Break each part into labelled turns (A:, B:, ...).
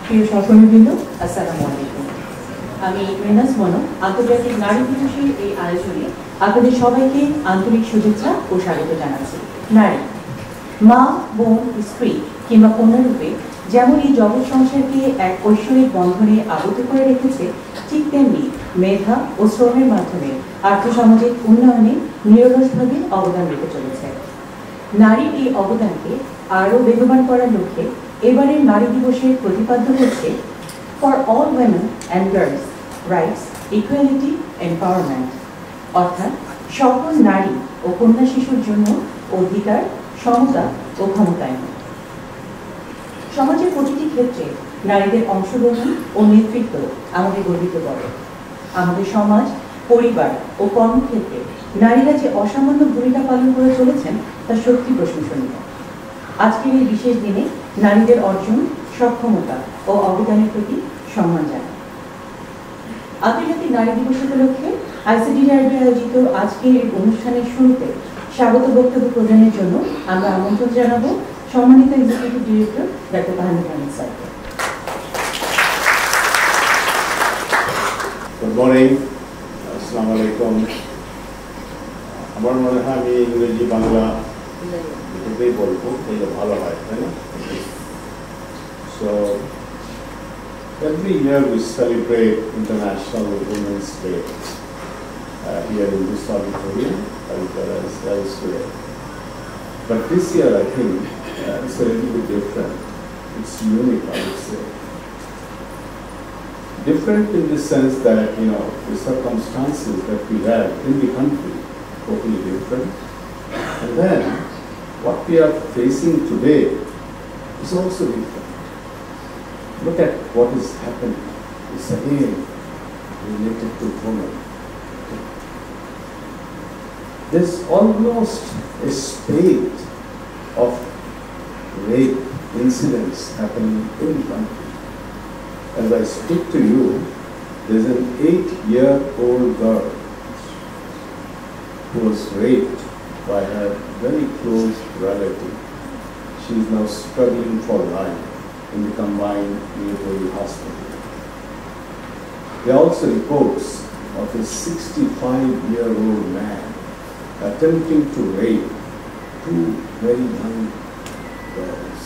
A: প্রিয় সহকর্মীবৃন্দ, আসসালামু আলাইকুম। আমি মেহনাজ মনো আন্তর্জাতিক নারী দিবসের এই আয়োজনে আপনাদের সবাইকে আন্তরিক শুভেচ্ছা ও স্বাগত জানাচ্ছি। নারী, মা, বোন, স্ত্রী কিংবা কন্যারূপে যেমন এই জগৎ সংসারকে এক ঐশ্বরিক বন্ধনে আবদ্ধ করে রেখেছে, ঠিক তেমনি মেধা ও শ্রমের মাধ্যমে আর্থসামাজিক উন্নয়নে নিরলসভাবে অবদান রেখে চলেছে। নারীর এই অবদানকে আরও বেগবান করার লক্ষ্যে এবারের নারী দিবসের প্রতিপাদ্য হচ্ছে for all women and girls rights, equality, empowerment, অর্থাৎ সকল নারী ও কন্যা শিশুর জন্য অধিকার, সমতা ও ক্ষমতায়ন। সমাজের প্রতিটি ক্ষেত্রে নারীদের অংশগ্রহণ ও নেতৃত্ব আমাদের গর্বিত করে। আমাদের সমাজ, পরিবার ও কর্মক্ষেত্রে নারীরা যে অসামান্য ভূমিকা পালন করে চলেছেন তা সত্যি প্রশংসনীয়। আজকের এই বিশেষ দিনে নারীদের অর্জন, সক্ষমতা ও অবদানের প্রতি সম্মান জানাই। আন্তর্জাতিক নারী দিবস উপলক্ষে আইসিডিআরবি আয়োজিত আজকের এই অনুষ্ঠানের শুরুতে স্বাগত বক্তব্য প্রদানের জন্য আমরা আমন্ত্রণ জানাবো সম্মানিত executive director doctor Tahmid Hamid স্যারকে।
B: গুড মর্নিং, আসসালামু আলাইকুম। আমার মনে হয় আমি ইংরেজি বাংলা দুটোতেই বলবো, তাহলে ভালো হয়, তাই না? So every year we celebrate International Women's Day here in this auditorium as well as elsewhere. But this year I think it's a little bit different. It's unique, I would say. Different in the sense that, the circumstances that we have in the country totally different. And then what we are facing today is also different. Look at what is happening. It's again related to women. There's almost a spate of rape incidents happening in the country. As I speak to you, there's an 8-year-old girl who was raped by her very close relative. She is now struggling for life in the combined military hospital. There are also reports of a 65-year-old man attempting to rape 2 very young girls.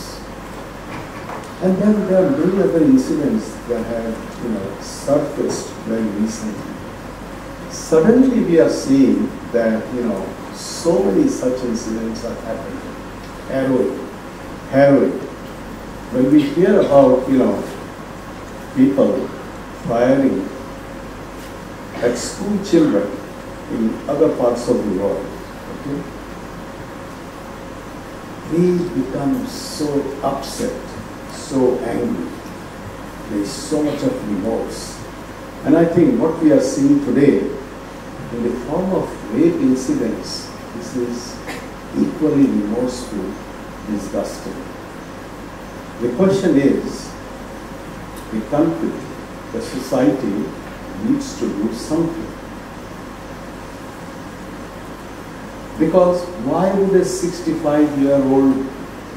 B: And then there are many other incidents that have, surfaced very recently. Suddenly we are seeing that, so many such incidents are happening. Harrowing. When we hear about, people firing at school children in other parts of the world, okay, we become so upset, so angry. There is so much of remorse. And I think what we are seeing today in the form of rape incidents, this is equally remorseful, disgusting. The question is, the country, the society needs to do something. Because why would a 65-year-old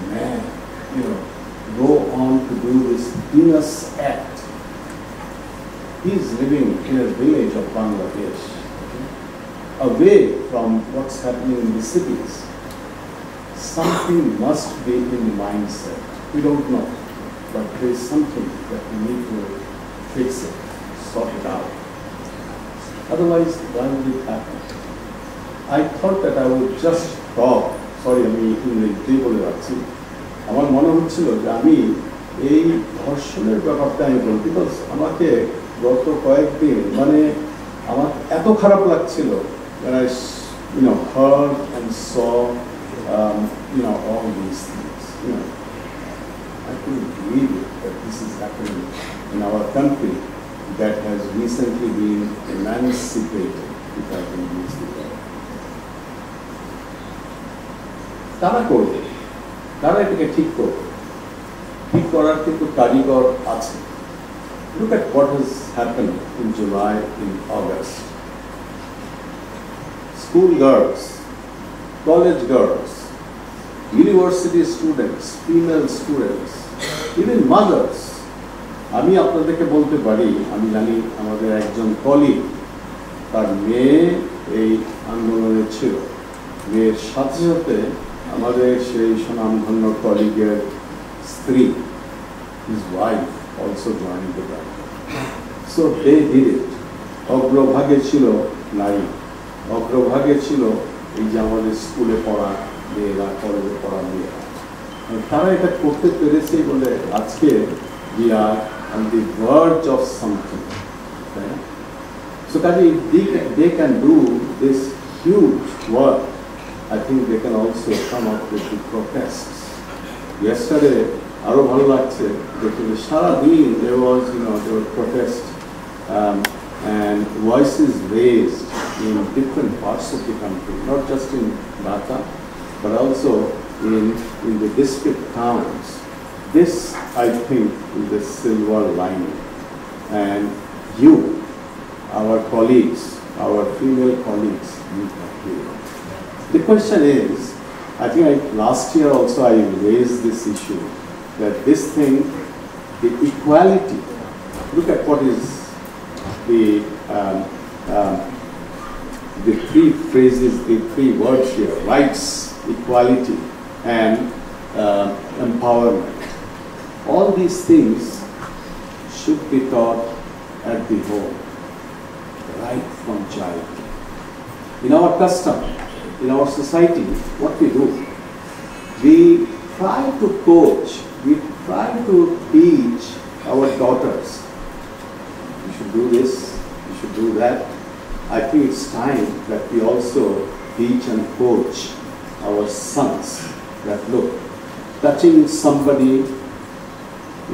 B: man, go on to do this heinous act? He is living in a village of Bangladesh, away from what's happening in the cities. Something must be in the mindset. We don't know, but there is something that we need to fix it, sort it out. Otherwise, why would it happen? I thought that I would just talk. Sorry, আমি ইংরেজিতেই বলে রাখছি। আমার মনে হচ্ছিল যে আমি এই ধর্ষণের ব্যাপারটা আমি বলবো, বিকজ আমাকে গত কয়েকদিন আমার এত খারাপ লাগছিল when I heard and saw all these things. I couldn't believe it that this is happening in our country that has recently been emancipated, if I can use the word. তারা করবে, তারা এটাকে ঠিক করবে, ঠিক করার কিন্তু কারিগর আছে। Look at what has happened in July, in August. School girls, college girls, university students, female students, even mothers আমি আপনাদেরকে বলতে পারি, আমি জানি আমাদের একজন কলিগ, তার মেয়ে এই আন্দোলনে ছিল। মেয়ের সাথে সাথে আমাদের সেই সুনামধন্য কলিগের স্ত্রী, his wife also joined the battle. So they did it. অগ্রভাগে ছিল নারী, অগ্রভাগে ছিল এই যে আমাদের স্কুলে পড়া মেয়েরা, কলেজে পড়া মেয়েরা। তারা এটা করতে পেরেছে বলে আজকে we are on the verge of something. Okay? So কাজে they can do this huge work. I think they can also come up with the protests. Yesterday, আরো ভালো লাগছে দেখে সারা দিন there were protests and voices raised in different parts of the country, not just in Dhaka, but also in the district towns. This, I think, is the silver lining. And you, our colleagues, our female colleagues, you are here. The question is, I think last year also I raised this issue, that this thing, the equality, look at what is the three phrases, the three words here: rights, equality, and empowerment. All these things should be taught at the home, right from childhood. In our custom, in our society, what we do, we try to coach, we try to teach our daughters, you should do this, you should do that. I think it's time that we also teach and coach our sons that look, touching somebody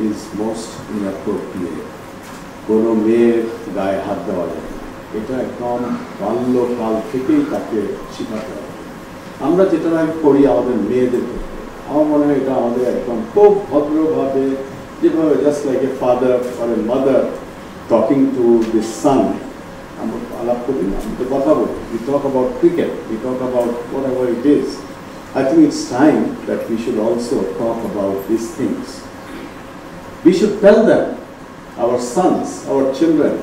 B: is most inappropriate. কোনো মেয়ের গায়ে হাত দেওয়া যাবে না, এটা একদম বাল্যকাল থেকেই তাকে শেখাতে হবে। আমরা যেটা করি আমাদের মেয়েদের ক্ষেত্রে, আমার মনে হয় এটা আমাদের একদম খুব ভদ্রভাবে, যেভাবে just like a father or a mother talking to this son, আমরা আলাপ করি না, আমরা কথা বলি, we talk about cricket, we talk about whatever it is. I think it's time that we should also talk about these things. We should tell them, our sons, our children,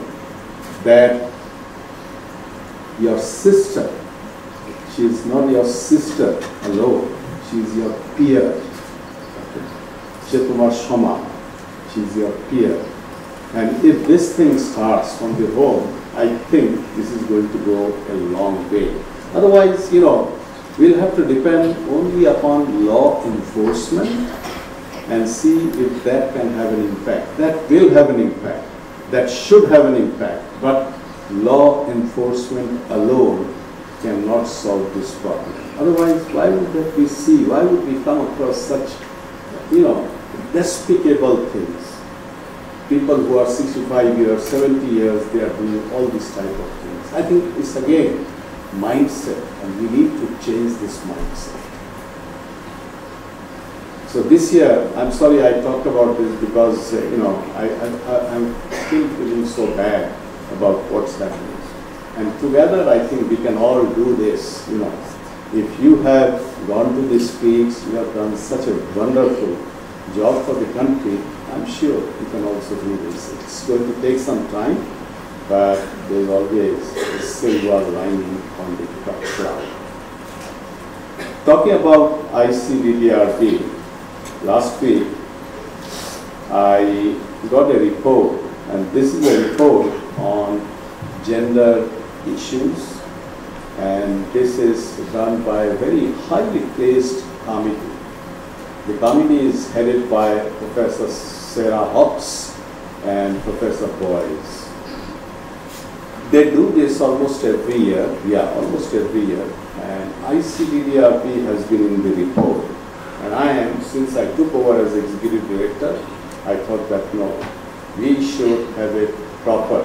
B: that your sister, she is not your sister alone, she is your peer. She tomar shoma, she is your peer. And if this thing starts from the home, I think this is going to go a long way. Otherwise, we'll have to depend only upon law enforcement and see if that can have an impact. That will have an impact. That should have an impact. But law enforcement alone cannot solve this problem. Otherwise, why would we come across such, despicable things? People who are 65 years, 70 years, they are doing all these type of things. I think it's again mindset, and we need to change this mindset. So this year, I'm sorry I talked about this because, I'm still feeling so bad about what's happening. And together, I think we can all do this, If you have gone to the streets, you have done such a wonderful job for the country, I'm sure you can also do this. It's going to take some time, but there's always a silver lining on the cloud. Talking about ICDDRB, last week I got a report, and this is a report on gender issues, and this is done by a very highly placed committee. The committee is headed by Professor Sarah Hobbs and Professor Boyce. They do this almost every year, and ICDDRB has been in the report. And since I took over as Executive Director, I thought that no, we should have a proper,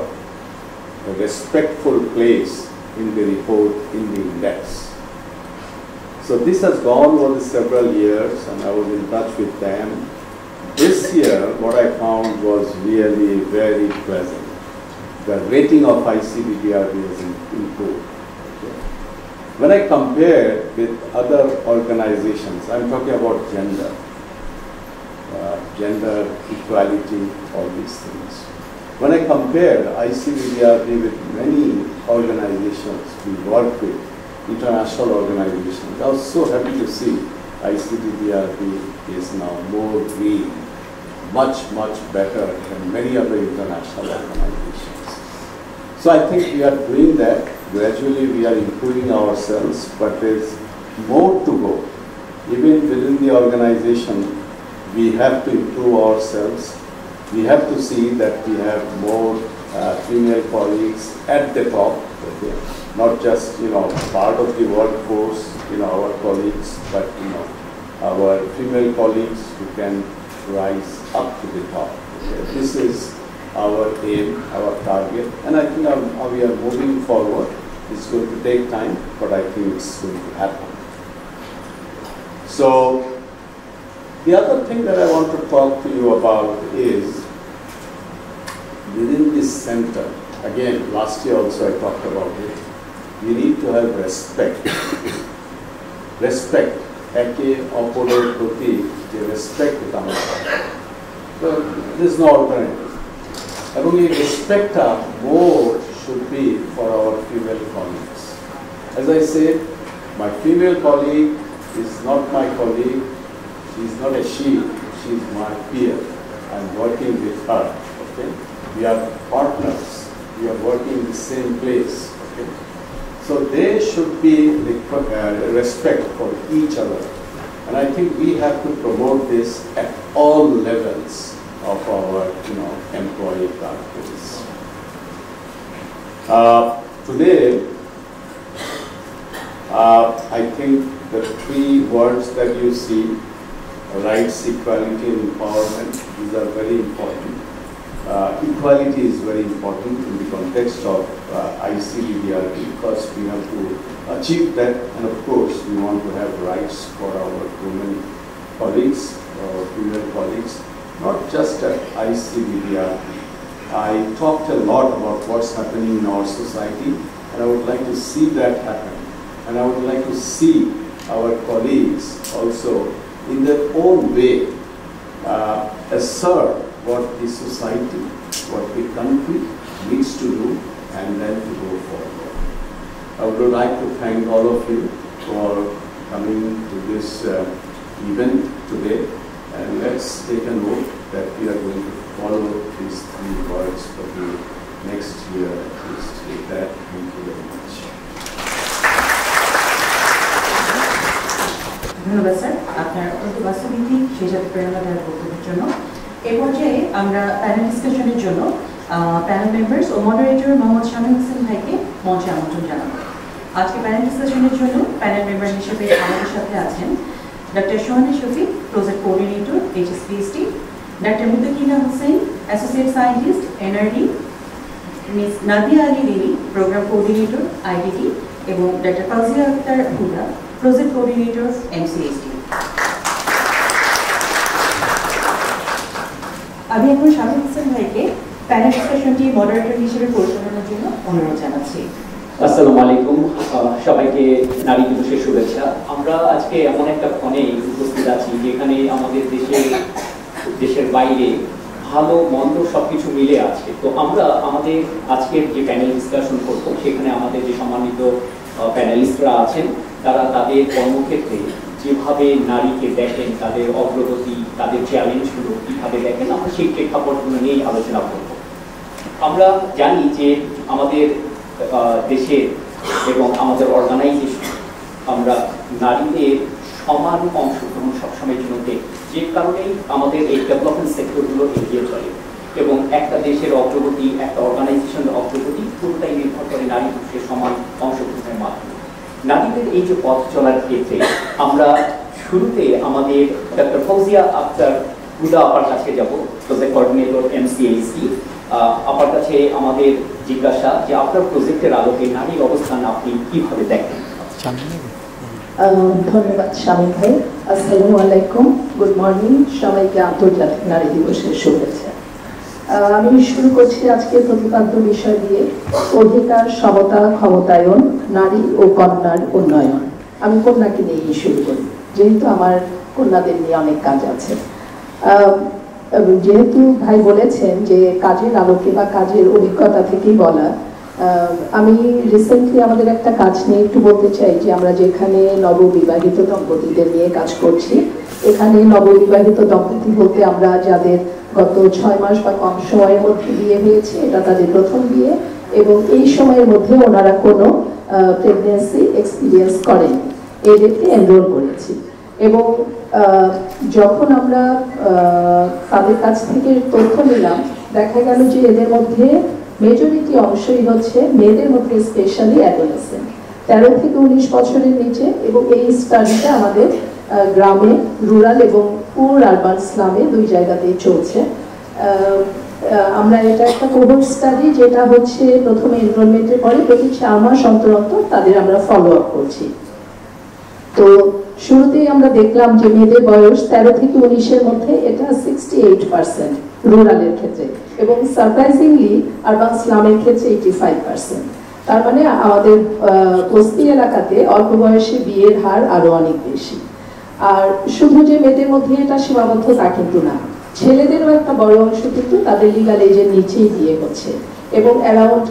B: a respectful place in the report, in the index. So this has gone over several years, and I was in touch with them. This year, what I found was really very pleasant. The rating of ICDDRB has improved. When I compare with other organizations, I'm talking about gender, gender equality, all these things. When I compared ICDDRB with many organizations we work with, international organizations, I was so happy to see ICDDRB is now more green, much better than many other international organizations. So I think we are doing that. Gradually we are improving ourselves, but there's more to go. Even within the organization, we have to improve ourselves. We have to see that we have more female colleagues at the top, okay? Not just part of the workforce, our colleagues, but our female colleagues who can rise up to the top. Okay? This is our aim, our target, and I think we are moving forward. It's going to take time, but I think it's going to happen. So the other thing that I want to talk to you about is within this center. Again, last year also I talked about it. We need to have respect. Respect. একে অপরের প্রতি যে respect আমরা তো there is no alternative. এবং এই রেসপেক্টটা more should be for our female colleagues. As I said, my female colleague is not my colleague. She is not a she is my peer. I am working with her. Okay? We are partners. We are working in the same place. Okay? So there should be respect for each other. And I think we have to promote this at all levels of our employee practice. Today, I think the three words that you see, rights, equality, and empowerment, these are very important. Equality is very important in the context of ICDDRB because we have to achieve that, and of course we want to have rights for our women colleagues, our female colleagues, not just at ICDDRB. I talked a lot about what's happening in our society, and I would like to see that happen. And I would like to see our colleagues also in their own way assert what the society, what the country needs to do, and then to go forward. I would like to thank all of you for coming to this event today, and let's take a note that we are going to follow these three words for the next year at least. With that, thank you very much.
A: ধন্যবাদ sir আপনার অত্যন্ত বাস্তবভিত্তিক সেই সাথে প্রেরণাদায়ক বক্তব্যের জন্য। এই পর্যায়ে আমরা প্যানেল ডিসকাশনের জন্য প্যানেল মেম্বার্স ও মডারেটর মোহাম্মদ শামীম হোসেন ভাইকে মঞ্চে আমন্ত্রণ জানাবো। আজকে প্যানেল ডিসকাশনের জন্য প্যানেল মেম্বার হিসেবে আমাদের সাথে আছেন doctor Sohana Shafiq, project coordinator HSPST, doctor Mutakina Hossain, associate scientist NRD, miss Nadia Ali Rini, program coordinator IDT, এবং doctor Fauzia Akhter Huda, project coordinator MCST। আমি এখন শামীম হোসেন ভাইকে প্যানেল ডিসকাশনটি মডারেটর হিসেবে পরিচালনার জন্য অনুরোধ জানাচ্ছি।
C: আসসালামু আলাইকুম, সবাইকে নারী দিবসের শুভেচ্ছা। আমরা আজকে এমন একটা ক্ষণে উপস্থিত আছি যেখানে আমাদের দেশের বাইরে ভালো মন্দ সবকিছু মিলে আছে। তো আমরা আমাদের আজকের যে প্যানেল ডিসকাশন করব সেখানে আমাদের যে সম্মানিত প্যানেলিস্টরা আছেন তারা তাদের কর্মক্ষেত্রে যেভাবে নারীকে দেখেন, তাদের অগ্রগতি, তাদের চ্যালেঞ্জগুলো কীভাবে দেখেন, আমরা সেই প্রেক্ষাপটগুলো নিয়েই আলোচনা করব। আমরা জানি যে আমাদের দেশে এবং আমাদের অর্গানাইজেশন আমরা নারীদের সমান অংশগ্রহণ সবসময়ের জন্য দেখি, যে কারণেই আমাদের এই ডেভেলপমেন্ট সেক্টরগুলো এগিয়ে চলে এবং একটা দেশের অগ্রগতি, একটা অর্গানাইজেশনের অগ্রগতি পুরোটাই নির্ভর করে নারী পুরুষের সমান অংশগ্রহণের মাধ্যমে। নারীদের এই যে পথ চলার ক্ষেত্রে আমরা শুরুতে আমাদের ডক্টর ফৌজিয়া আক্তার হুদা আপার কাছে যাব, প্রজেক্ট কোঅর্ডিনেটর MCST। আপনার কাছে আমাদের জিজ্ঞাসা যে আপনার প্রজেক্টের আলোকে নারীর অবস্থান আপনি কিভাবে দেখেন?
D: ধন্যবাদ শামীম ভাই। আসসালামু আলাইকুম, গুড মর্নিং, সবাইকে আন্তর্জাতিক নারী দিবসের শুভেচ্ছা। আমি শুরু করছি আজকে প্রতিপাদ্য বিষয় দিয়ে, অধিকার, সমতা, ক্ষমতায়ন, নারী ও কন্যার উন্নয়ন। আমি কন্যাকে নিয়েই শুরু করি, যেহেতু আমার কন্যাদের নিয়ে অনেক কাজ আছে। যেহেতু ভাই বলেছেন যে কাজের আলোকে বা কাজের অভিজ্ঞতা থেকেই বলা, আমি রিসেন্টলি আমাদের একটা কাজ নিয়ে একটু বলতে চাই যে আমরা যেখানে নববিবাহিত দম্পতিদের নিয়ে কাজ করছি, এখানে নববিবাহিত দম্পতি বলতে আমরা যাদের গত 6 মাস বা কম সময়ের মধ্যে বিয়ে হয়েছে, এটা তাদের প্রথম বিয়ে, এবং এই সময়ের মধ্যে ওনারা কোনো প্রেগন্যান্সি এক্সপিরিয়েন্স করেন, এদেরকে এনরোল করেছি। এবং যখন আমরা তাদের কাছ থেকে তথ্য নিলাম, দেখা গেল যে এদের মধ্যে মেজরিটি অংশই হচ্ছে মেয়েদের মধ্যে স্পেশালি অ্যাডোলেসেন্ট 13 থেকে 19 বছরের নিচে। এবং এই স্টাডিটা আমাদের গ্রামে, রুরাল এবং পুর আরবান স্লামে দুই জায়গাতেই চলছে। আমরা এটা একটা কোহোর্ট স্টাডি, যেটা হচ্ছে প্রথমে এনরোলমেন্টের পরে প্রতি 4 মাস অন্তর অন্তর তাদের আমরা ফলো আপ করছি। তো শুরুতেই আমরা দেখলাম যে মেয়েদের বয়স 13 থেকে 19-এর মধ্যে এটা 68% রুরালের ক্ষেত্রে, এবং সারপ্রাইজিংলি আরবান স্লামের ক্ষেত্রে 85%। তার মানে আমাদের বস্তি এলাকাতে অল্প বয়সে বিয়ের হার আরো অনেক বেশি। আর শুধু যে মেয়েদের মধ্যে এটা সীমাবদ্ধ তা কিন্তু না, ছেলেদেরও একটা বড় অংশ কিন্তু তাদের লিগাল এজের নিচেই বিয়ে হচ্ছে। এবং অ্যারাউন্ড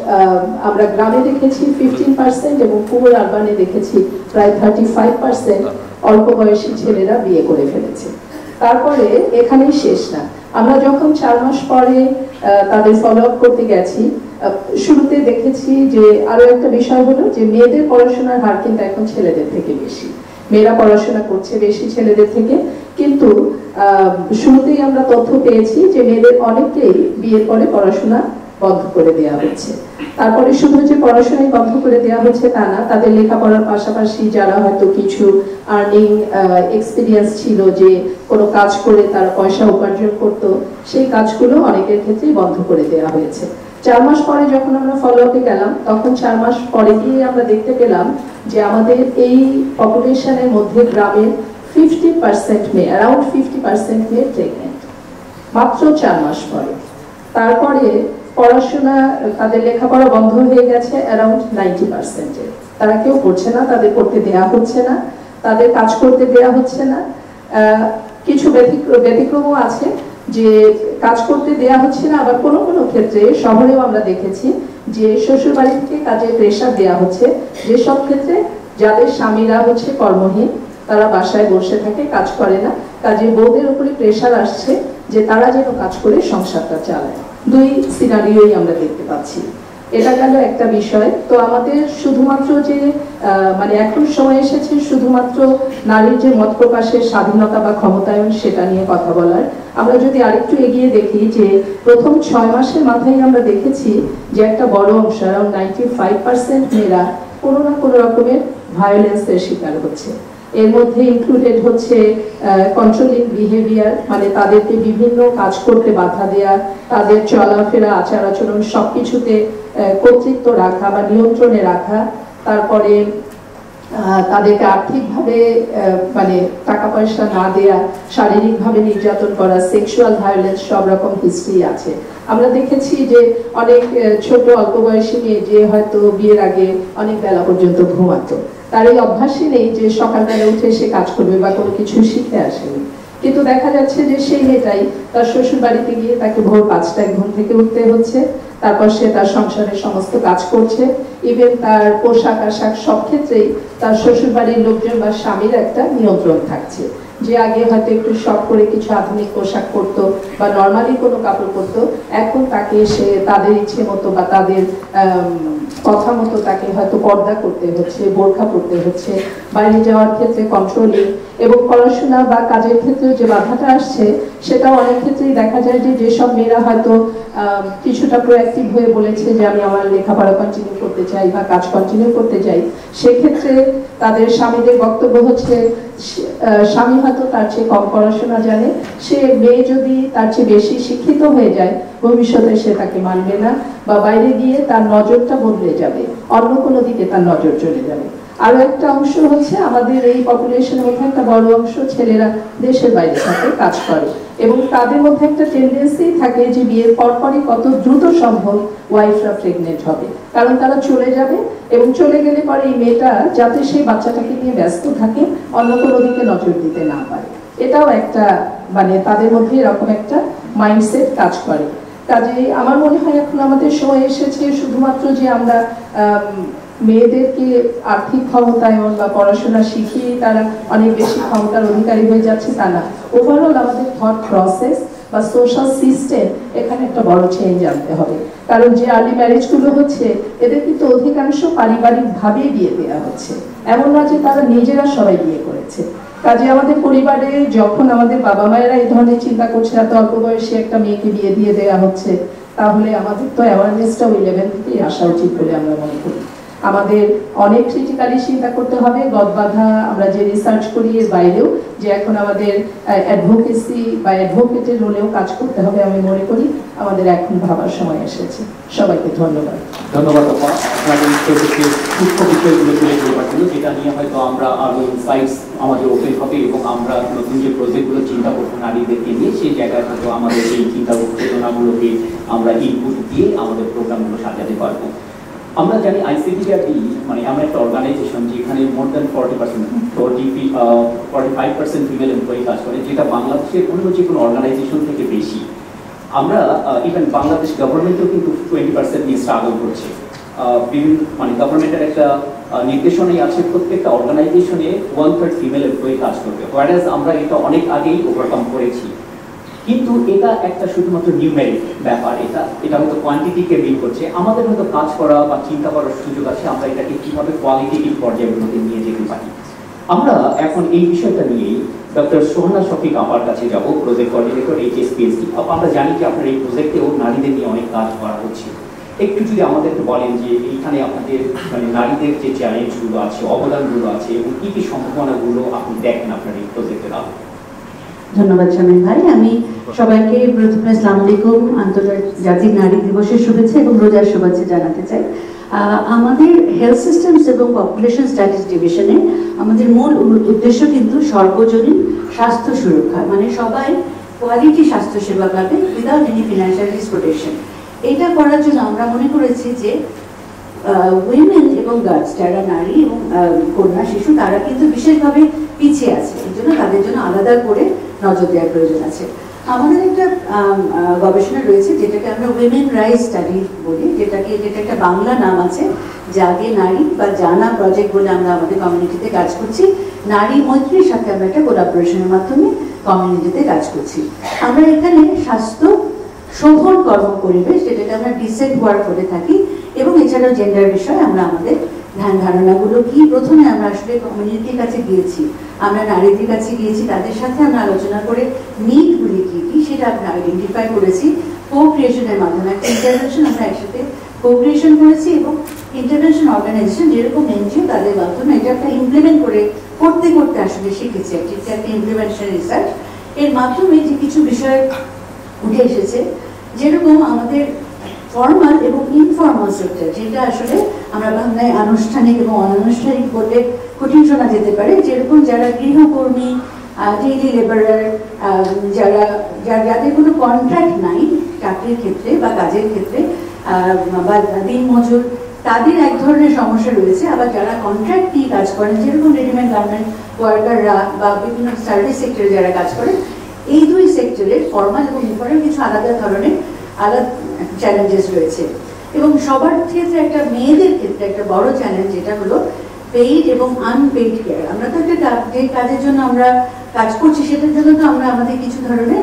D: আমরা গ্রামে দেখেছি 15% এবং পুর আরবানে দেখেছি প্রায় 35% অল্প বয়সী ছেলেরা বিয়ে করে ফেলেছে। তারপরে এখানেই শেষ না, আমরা যখন 4 মাস পরে তাদের ফলো আপ করতে গেছি, শুরুতে দেখেছি যে আরো একটা বিষয় হলো যে মেয়েদের পড়াশোনার হার কিন্তু এখন ছেলেদের থেকে বেশি, মেয়েরা পড়াশোনা করছে বেশি ছেলেদের থেকে। কিন্তু শুরুতেই আমরা তথ্য পেয়েছি যে মেয়েদের অনেকেই বিয়ের পরে পড়াশোনা বন্ধ করে দেওয়া হচ্ছে। তারপরে শুধু যে পড়াশোনায় বন্ধ করে দেওয়া হচ্ছে তা না, তাদের লেখাপড়ার পাশাপাশি যারা হয়তো কিছু আর্নিং এক্সপিরিয়েন্স ছিল, যে কোনো কাজ করে তারা পয়সা উপার্জন করত, সেই কাজগুলো অনেকের ক্ষেত্রেই বন্ধ করে দেওয়া হয়েছে। 4 মাস পরে যখন আমরা ফলো আপে গেলাম, তখন 4 মাস পরে গিয়ে আমরা দেখতে পেলাম যে আমাদের এই পপুলেশনের মধ্যে গ্রামের 50% মেয়ে, অ্যারাউন্ড 50% মেয়ে প্রেগনেন্ট মাত্র 4 মাস পরে। তারপরে পড়াশোনা, তাদের লেখাপড়া বন্ধ হয়ে গেছে অ্যারাউন্ড 90%। তারা কেউ পড়ছে না, তাদের পড়তে দেয়া হচ্ছে না, তাদের কাজ করতে দেয়া হচ্ছে না। কিছু ব্যতিক্রমও আছে যে কাজ করতে দেয়া হচ্ছে না, আবার কোনো কোনো ক্ষেত্রে শহরেও আমরা দেখেছি যে শ্বশুর বাড়ি থেকে কাজের প্রেশার দেয়া হচ্ছে, যেসব ক্ষেত্রে যাদের স্বামীরা হচ্ছে কর্মহীন, তারা বাসায় বসে থাকে, কাজ করে না, কাজে বউদের উপরে প্রেশার আসছে যে তারা যেন কাজ করে সংসারটা চালায়। দুই সিনারিওই আমরা দেখতে পাচ্ছি। এটা গেল একটা বিষয়। তো আমাদের শুধুমাত্র যে মানে এখন সময় এসেছে শুধুমাত্র নারীর যে মত প্রকাশের স্বাধীনতা বা ক্ষমতায়ন সেটা নিয়ে কথা বলার। আমরা যদি আরেকটু এগিয়ে দেখি যে প্রথম 6 মাসের মাথায় আমরা দেখেছি যে একটা বড় অংশ, অ্যারাউন্ড 95% মেয়েরা কোনো না কোনো রকমের ভায়োলেন্সের শিকার হচ্ছে। এর মধ্যে ইনক্লুডেড হচ্ছে কন্ট্রোলিং বিহেভিয়ার, মানে তাদেরকে বিভিন্ন কাজ করতে বাধা দেয়া, তাদের চলাফেরা, আচার আচরণ সবকিছুতে কর্তৃত্ব রাখা বা নিয়ন্ত্রণে রাখা। তারপরে তাদেরকে আর্থিকভাবে মানে টাকা পয়সা না দেয়া, শারীরিকভাবে নির্যাতন করা, সেক্সুয়াল ভায়োলেন্স, সব রকম হিস্ট্রি আছে। আমরা দেখেছি যে অনেক ছোট অল্প বয়সী মেয়ে যে হয়তো বিয়ের আগে অনেক বেলা পর্যন্ত ঘুমাতো, তার এই অভ্যাসই নেই যে সকালবেলা উঠে সে কাজ করবে বা কোনো কিছু শিখে আসেনি। কিন্তু দেখা যাচ্ছে যে সেই মেয়েটাই তার শ্বশুর বাড়িতে গিয়ে তাকে ভোর 5টায় ঘুম থেকে উঠতে হচ্ছে, তারপর সে তার সংসারের সমস্ত কাজ করছে, ইভেন তার পোশাক আশাক সব ক্ষেত্রেই তার শ্বশুর বাড়ির লোকজন বা স্বামীর একটা নিয়ন্ত্রণ থাকছে। যে আগে হয়তো একটু শখ করে কিছু আধুনিক পোশাক পরতো বা নর্মালি কোনো কাপড় পরতো, এখন তাকে সে তাদের ইচ্ছে মতো বা তাদের কথা মতো তাকে হয়তো পর্দা করতে হচ্ছে, বোরখা পরতে হচ্ছে, বাইরে যাওয়ার ক্ষেত্রে কন্ট্রোলিং, এবং পড়াশোনা বা কাজের ক্ষেত্রে যে বাধাটা আসছে সেটাও অনেক ক্ষেত্রেই দেখা যায় যে যেসব মেয়েরা হয়তো কিছুটা প্রোঅ্যাক্টিভ হয়ে বলেছে যে আমি আমার লেখাপড়া কন্টিনিউ করতে চাই বা কাজ কন্টিনিউ করতে চাই, সেক্ষেত্রে তাদের স্বামীদের বক্তব্য হচ্ছে স্বামী হয়তো তার চেয়ে কম পড়াশোনা জানে, সে মেয়ে যদি তার চেয়ে বেশি শিক্ষিত হয়ে যায় ভবিষ্যতে সে তাকে মানবে না বা বাইরে গিয়ে তার নজরটা বদলে যাবে, অন্য কোনো দিকে তার নজর চলে যাবে। আরো একটা অংশ হচ্ছে আমাদের এই পপুলেশনের মধ্যে একটা বড় অংশ ছেলেরা দেশের বাইরে থাকে, কাজ করে, এবং তাদের মধ্যে একটা টেন্ডেন্সি থাকে যে বিয়ের পরপরই কত দ্রুত সম্ভব ওয়াইফরা প্রেগনেন্ট হবে, কারণ তারা চলে যাবে এবং চলে গেলে পরে এই মেয়েটা যাতে সেই বাচ্চাটাকে নিয়ে ব্যস্ত থাকে, অন্য কোনো দিকে নজর দিতে না পারে। এটাও একটা মানে তাদের মধ্যে এরকম একটা মাইন্ডসেট কাজ করে। কাজে আমার মনে হয় এখন আমাদের সময় এসেছে শুধুমাত্র যে আমরা মেয়েদেরকে আর্থিক ক্ষমতায়ন বা পড়াশোনা শিখিয়ে তারা অনেক বেশি ক্ষমতার অধিকারী হয়ে যাচ্ছে তা না, ওভারঅল আমাদের থট প্রসেস বা সোশ্যাল সিস্টেম এখানে একটা বড় চেঞ্জ আনতে হবে। কারণ যে আর্লি ম্যারেজগুলো হচ্ছে এদের কিন্তু অধিকাংশ পারিবারিকভাবে বিয়ে দেওয়া হচ্ছে, এমন না যে তারা নিজেরা সবাই বিয়ে করেছে। কাজে আমাদের পরিবারে যখন আমাদের বাবা মায়েরা এই ধরনের চিন্তা করছে এত অল্প বয়সে একটা মেয়েকে বিয়ে দিয়ে দেওয়া হচ্ছে, তাহলে আমাদের তো অ্যাওয়ারনেসটাও 11 থেকেই আসা উচিত বলে আমরা মনে করি। আমাদের অনেক ক্রিটিক্যালি চিন্তা করতে হবে। গদবাধা আমরা যে রিসার্চ করি এর বাইরেও যে এখন আমাদের অ্যাডভোকেসি বা অ্যাডভোকেটের রোলেও কাজ করতে হবে, আমি মনে করি আমাদের এখন ভাবার সময় এসেছে। সবাইকে ধন্যবাদ।
C: ধন্যবাদ আপা, আপনাদের প্রজেক্টে সূক্ষ্ম বিষয়গুলো তুলে ধরবার জন্য, যেটা নিয়ে হয়তো আমরা আরো ইনসাইটস আমাদের ওপেন হবে এবং আমরা নতুন যে প্রজেক্টগুলো চিন্তা করবো নারীদেরকে নিয়ে, সেই জায়গায় হয়তো আমাদের এই চিন্তা চেতনাগুলোকে আমরা ইনপুট দিয়ে আমাদের প্রোগ্রামগুলো সাজাতে পারবো। আমরা জানি আইসিডিআরডি মানে আমরা একটা অর্গানাইজেশন যেখানে মোর দ্যান 45% ফিমেল এমপ্লয়ি কাজ করে, যেটা বাংলাদেশের অন্য যে কোনো অর্গানাইজেশন থেকে বেশি। আমরা ইভেন বাংলাদেশ গভর্নমেন্টও কিন্তু 20% নিয়ে স্ট্রাগল করছে। বিভিন্ন মানে গভর্নমেন্টের একটা নির্দেশনাই আছে প্রত্যেকটা অর্গানাইজেশনে 1/3 ফিমেল এমপ্লয়ি কাজ করবে, হোয়ারাজ আমরা এটা অনেক আগেই ওভারকাম করেছি। কিন্তু এটা একটা শুধুমাত্র নিউমেরিক ব্যাপার, এটা হয়তো কোয়ান্টিটিকে মিল করছে। আমাদের হয়তো কাজ করা বা চিন্তা করার সুযোগ আছে আমরা এটাকে কিভাবে কোয়ালিটেটিভ পর্যায়গুলোতে নিয়ে যেতে পারি। আমরা এখন এই বিষয়টা নিয়েই ডক্টর সোহানা শফিক আপার কাছে যাব, প্রজেক্ট কোঅর্ডিনেটর HSPSD। আমরা জানি যে আপনার এই প্রজেক্টেও নারীদের নিয়ে অনেক কাজ করা হচ্ছে। একটু যদি আমাদেরকে বলেন যে এইখানে আপনাদের মানে নারীদের যে চ্যালেঞ্জগুলো আছে, অবদানগুলো আছে এবং কি কি সম্ভাবনাগুলো আপনি দেখেন আপনার এই প্রজেক্টের আলো।
E: ধন্যবাদ শামীম ভাই। আমি সবাইকে প্রথমে আসসালামু আলাইকুম, আন্তর্জাতিক নারী দিবসের শুভেচ্ছা এবং রোজার শুভেচ্ছা জানাতে চাই। আমাদের হেলথ সিস্টেমস এবং পপুলেশন স্ট্যাটিস ডিভিশনে আমাদের মূল উদ্দেশ্য কিন্তু সর্বজনীন স্বাস্থ্য সুরক্ষা, মানে সবাই কোয়ালিটি স্বাস্থ্য সেবা পাবে উইদাউট এনি ফিনান্সিয়াল এক্সপ্লয়টেশন। এটা করার জন্য আমরা মনে করেছি যে উইমেন এবং গার্লস, যারা নারী এবং কন্যা শিশু, তারা কিন্তু বিশেষভাবে পিছিয়ে আছে, এই জন্য তাদের জন্য আলাদা করে নজর দেওয়ার প্রয়োজন আছে। আমাদের একটা গবেষণা রয়েছে যেটাকে আমরা উইমেন রাইটস স্টাডি বলি, যেটা একটা বাংলা নাম আছে, জাগে নারী বা জানা প্রজেক্ট বলে আমরা আমাদের কমিউনিটিতে কাজ করছি। নারী মৈত্রীর সাথে আমরা একটা কোলাবোরেশনের মাধ্যমে কমিউনিটিতে কাজ করছি। আমরা এখানে স্বাস্থ্য শোভন কর্ম পরিবেশ, যেটাকে আমরা ডিসেন্ট ওয়ার্ক করে থাকি, এবং এছাড়াও জেন্ডার বিষয়ে আমরা আমাদের ধ্যান ধারণাগুলো কি, প্রথমে আমরা আসলে কমিউনিটির কাছে গিয়েছি, আমরা নারীদের কাছে গিয়েছি, তাদের সাথে আমরা আলোচনা করে নিডগুলি কি কি সেটা আমরা আইডেন্টিফাই করেছি। কো ক্রিয়েশনের মাধ্যমে একটা ইন্টারভেনশন আমরা একসাথে কো ক্রিয়েশন করেছি, এবং ইন্টারভেনশন অর্গানাইজেশন যেরকম এনজিও তাদের মাধ্যমে এটা একটা ইমপ্লিমেন্ট করতে আসলে শিখেছি। একটা ইমপ্লিমেন্টেশন রিসার্চ এর মাধ্যমে যে কিছু বিষয় উঠে এসেছে, যেরকম আমাদের ফর্মাল এবং ইনফর্মাল সেক্টর, যেটা আসলে আমরা বাংলায় আনুষ্ঠানিক এবং অনানুষ্ঠানিক বললে কঠিন শোনা যেতে পারে, যেরকম যারা গৃহকর্মী, ডেইলি লেবারার, যাদের কোনো কন্ট্রাক্ট নাই চাকরির ক্ষেত্রে বা কাজের ক্ষেত্রে, বা দিন মজুর, তাদের এক ধরনের সমস্যা রয়েছে। আবার যারা কন্ট্রাক্ট নিয়ে কাজ করেন, যেরকম রেডিমেড গার্মেন্ট ওয়ার্কাররা বা বিভিন্ন সার্ভিস সেক্টরে যারা কাজ করেন, এই দুই সেক্টরের ফর্মাল এবং ইনফর্মাল কিছু আলাদা ধরনের আলাদা চ্যালেঞ্জেস রয়েছে। এবং সবার ক্ষেত্রে একটা মেয়েদের ক্ষেত্রে একটা বড় চ্যালেঞ্জ যেটা হলো পেইড এবং আনপেইড কেয়ার। আমরা তো একটা যে কাজের জন্য আমরা কাজ করছি সেটার জন্য তো আমরা আমাদের কিছু ধরনের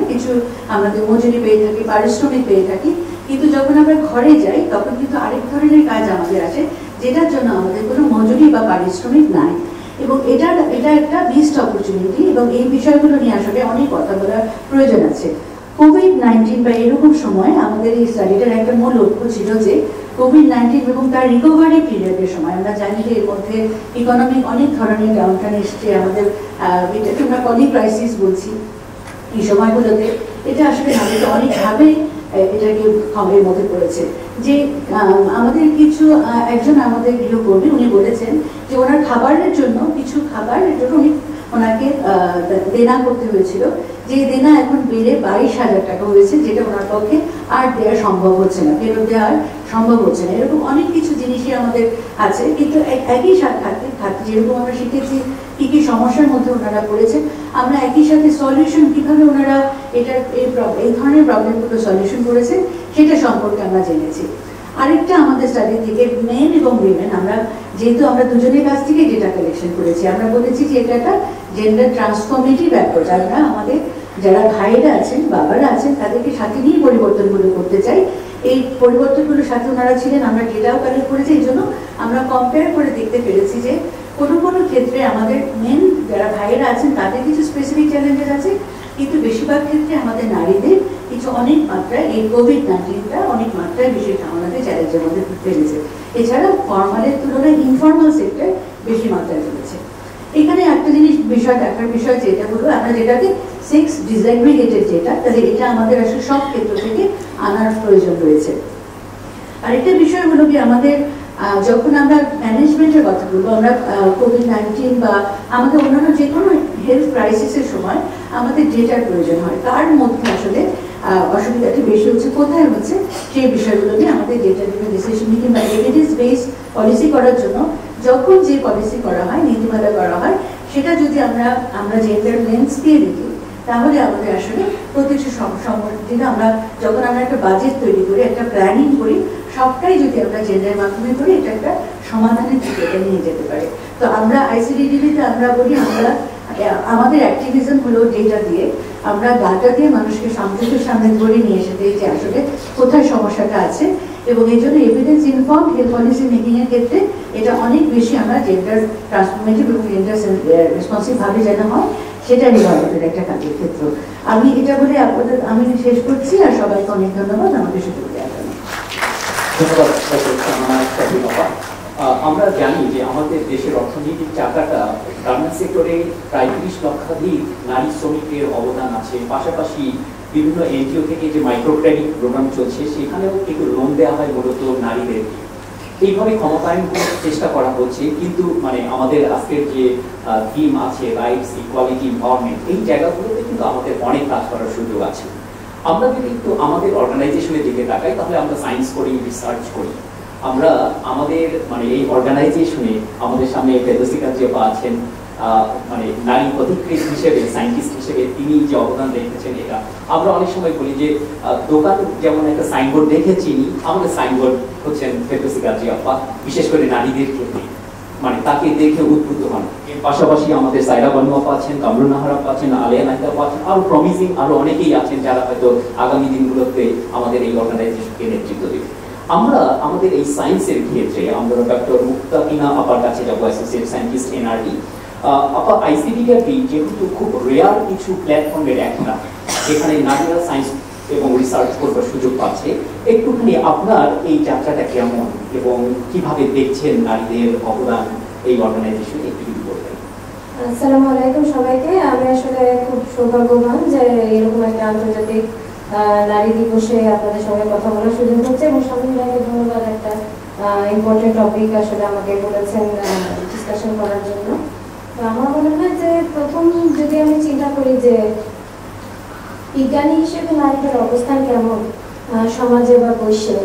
E: আমাদের মজুরি পেয়ে থাকি, পারিশ্রমিক পেয়ে থাকি, কিন্তু যখন আমরা ঘরে যাই তখন কিন্তু আরেক ধরনের কাজ আমাদের আছে যেটার জন্য আমাদের কোনো মজুরি বা পারিশ্রমিক নাই। এবং এটা একটা মিসড অপরচুনিটি, এবং এই বিষয়গুলো নিয়ে আসলে অনেক কথা বলার প্রয়োজন আছে। কোভিড-19 বা এরকম সময় আমাদের এই স্টাডিটার একটা মূল লক্ষ্য ছিল যে কোভিড-19 এবং তার রিকভারি পিরিয়ডের সময় আমরা জানি যে এর মধ্যে ইকোনমিক অনেক ধরনের ডাউনটার্ন এসছে, আমাদের এটাকে আমরা পলি ক্রাইসিস বলছি। এই সময়গুলোতে এটা আসলে আমাদের অনেকভাবে এটাকে খবরের মধ্যে পড়েছে যে আমাদের একজন আমাদের গৃহকর্মী উনি বলেছেন যে ওনার খাবারের জন্য উনি ওনাকে দেনা করতে হয়েছিল, যে দেনা এখন বেড়ে 22,000 টাকা হয়েছে, যেটা ওনার পক্ষে আর দেওয়া সম্ভব হচ্ছে না, ফেরত দেওয়া সম্ভব হচ্ছে না। এরকম অনেক কিছু জিনিসই আমাদের আছে, কিন্তু একই সাথে যেরকম আমরা শিখেছি কি কি সমস্যার মধ্যে ওনারা পড়েছেন, আমরা একই সাথে সলিউশন কিভাবে ওনারা এটার এই ধরনের প্রবলেমগুলো সলিউশন করেছেন সেটা সম্পর্কে আমরা জেনেছি। আরেকটা আমাদের স্টাডি থেকে মেন এবং উইমেন, আমরা যেহেতু আমরা দুজনের কাছ থেকে ডেটা কালেকশন করেছি, আমরা বলেছি যে এটা একটা জেন্ডার ট্রান্সফরমেটিভ অ্যাপ্রোচ। আমরা আমাদের যারা ভাইরা আছেন, বাবারা আছেন, তাদেরকে সাথে নিয়ে পরিবর্তনগুলো করতে চাই। এই পরিবর্তনগুলোর সাথে ওনারা ছিলেন, আমরা ডেটাও কালেক্ট করেছি। এই জন্য আমরা কম্পেয়ার করে দেখতে পেরেছি যে কোনো কোনো ক্ষেত্রে আমাদের মেন যারা ভাইয়েরা আছেন তাদের কিছু স্পেসিফিক চ্যালেঞ্জেস আছে, কিন্তু বেশিরভাগ ক্ষেত্রে আমাদের নারীদের কিছু অনেক মাত্রায় এই কোভিড-19টা অনেক মাত্রায় বিশেষ আমাদের চ্যালেঞ্জের মধ্যে ফেলেছে। এছাড়া ফর্মালের তুলনায় ইনফর্মাল সেক্টর বেশি মাত্রায় চলেছে। এখানে একটা জিনিস বিষয় দেখার বিষয় যেটা হলো, আমরা যেটাকে সেক্স ডিসএগ্রিগেটেড যেটা, তাহলে এটা আমাদের আসলে সব ক্ষেত্র থেকে আনার প্রয়োজন রয়েছে। আরেকটা বিষয় হলো কি, আমাদের যখন আমরা ম্যানেজমেন্টের কথা বলবো, আমরা কোভিড-19 বা আমাদের অন্যান্য যে কোনো হেলথ ক্রাইসিসের সময় আমাদের ডেটার প্রয়োজন হয়। তার মধ্যে আসলে অসুবিধাটি বেশি হচ্ছে কোথায় হচ্ছে, সেই বিষয়গুলো নিয়ে আমাদের ডেটা ড্রিভেন ডিসিশন মেকিং বা এভিডেন্স বেসড পলিসি করার জন্য যখন যে পলিসি করা হয়, নীতিমালা করা হয়, সেটা যদি আমরা জেন্ডার লেন্স দিয়ে দেখি, তাহলে আমাদের আসলে প্রত্যেকটা যেটা আমরা যখন আমরা একটা বাজেট তৈরি করি, একটা প্ল্যানিং করি, সবটাই যদি আমরা জেন্ডারের মাধ্যমে করি, এটা একটা সমাধানের দিকে এটা নিয়ে যেতে পারে। তো আমরা আইসিডিডিতে আমরা বলি, আমরা আমাদের অ্যাক্টিভিজম হলো ডেটা দিয়ে, আমরা ডাটা দিয়ে মানুষকে সামনের সামনে ধরে নিয়ে এসে দিই যে আসলে কোথায় সমস্যাটা আছে, এবং এই জন্য evidence inform health policy making এর ক্ষেত্রে এটা অনেক বেশি আমরা জেন্ডার ট্রান্সফরমেটিভ এবং জেন্ডার রেসপন্সিভ ভাবে যেন হয়, সেটা নির্বাচনের একটা কাজের ক্ষেত্র। আমি এটা বলে আপনাদের আমি শেষ করছি, আর সবাইকে অনেক ধন্যবাদ আমাকে সুযোগ দেওয়ার জন্য।
C: ধন্যবাদ। আমরা জানি যে আমাদের দেশের অর্থনৈতিক চাকাটা গার্মেন্টস সেক্টরে প্রায় 30 লক্ষাধিক নারী শ্রমিকের অবদান আছে। পাশাপাশি বিভিন্ন এনজিও থেকে যে মাইক্রো ক্রেডিট প্রোগ্রাম চলছে, সেখানেও কিন্তু লোন দেওয়া হয় মূলত নারীদেরকে। এইভাবে ক্ষমতায়ন করার চেষ্টা করা হচ্ছে, কিন্তু মানে আমাদের আজকের যে থিম আছে রাইটস, ইকুয়ালিটি, এমপাওয়ারমেন্ট, এই জায়গাগুলোতে কিন্তু আমাদের অনেক কাজ করার সুযোগ আছে। আমরা যদি একটু আমাদের অর্গানাইজেশনের দিকে তাকাই, তাহলে আমরা সায়েন্স করি, রিসার্চ করি। আমরা আমাদের মানে এই অর্গানাইজেশনে আমাদের সামনে ফেরদৌসী কাজী আপা আছেন, মানে নারী পথিকৃৎ হিসেবে, সায়েন্টিস্ট হিসেবে তিনি যে অবদান রেখেছেন, এটা আমরা অনেক সময় বলি যে দোকান যেমন একটা সাইনবোর্ড দেখে চিনি, আমাদের সাইনবোর্ড হচ্ছেন ফেরদৌসী কাজী আপা, বিশেষ করে নারীদের ক্ষেত্রে, মানে তাকে দেখে উদ্বুদ্ধ হন। এর পাশাপাশি আমাদের সাইরা বানু আপা আছেন, কামরুন নাহার আপা আছেন, আলিয়া নাহিদ আপা আছেন, আরো প্রমিসিং আরো অনেকেই আছেন যারা হয়তো আগামী দিনগুলোতে আমাদের এই অর্গানাইজেশনকে নেতৃত্ব দেবে। আমরা আমাদের এই সায়েন্সের ক্ষেত্রে আমরা ডক্টর মুক্তাকিনা আপার কাছে যাবো, অ্যাসোসিয়েট সায়েন্টিস্ট এনআরডি। আপা, আইসিডিডিআরবি যেহেতু খুব রেয়ার কিছু প্ল্যাটফর্মের একটা, যেখানে নারীরা সায়েন্স এবং রিসার্চ করবার সুযোগ পাচ্ছে, একটুখানি আপনার এই যাত্রাটা কেমন এবং কিভাবে দেখছেন নারীদের অবদান এই অর্গানাইজেশনে, একটু বলবেন।
F: আসসালামু আলাইকুম সবাইকে। আমি আসলে খুব সৌভাগ্যবান যে এরকম একটা আন্তর্জাতিক নারী দিবসে আপনাদের সঙ্গে কথা বলার সুযোগ হচ্ছে, এবং স্বামী ভাইকে ধন্যবাদ, একটা ইম্পর্টেন্ট টপিক আসলে আমাকে বলেছেন ডিসকাশন করার জন্য। তো আমার মনে হয় যে প্রথম যদি আমি চিন্তা করি যে বিজ্ঞানী হিসেবে নারীদের অবস্থান কেমন সমাজে বা বৈশ্বে,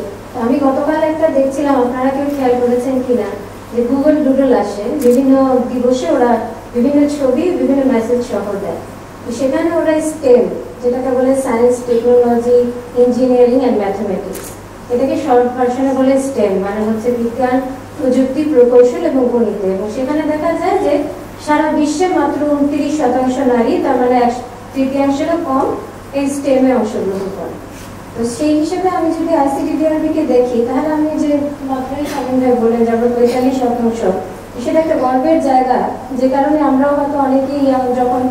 F: আমি গতকাল একটা দেখছিলাম, আপনারা কেউ খেয়াল করেছেন কিনা, যে গুগল ডুডল আসে বিভিন্ন দিবসে, ওরা বিভিন্ন ছবি বিভিন্ন মেসেজ সহ দেয়। তো সেখানে ওরা স্টেম, যেটাকে বলে science, technology, engineering and mathematics, এটাকে শর্ট ভার্সনে বলে স্টেম, মানে হচ্ছে বিজ্ঞান, প্রযুক্তি, প্রকৌশল এবং গণিত। এবং সেখানে দেখা যায় যে সারা বিশ্বে মাত্র 29% নারী, তার মানে 1/3-এরও কম এই স্টেমে অংশগ্রহণ করে। তো সেই হিসেবে আমি যদি আইসিডিডিআরবি-কে দেখি, তাহলে আমি যে মাত্রই স্বামী ভাই বলেন যে আমরা 45%, সেটা একটা গর্বের জায়গা, যে কারণে আমরাও হয়তো অনেকেই যখন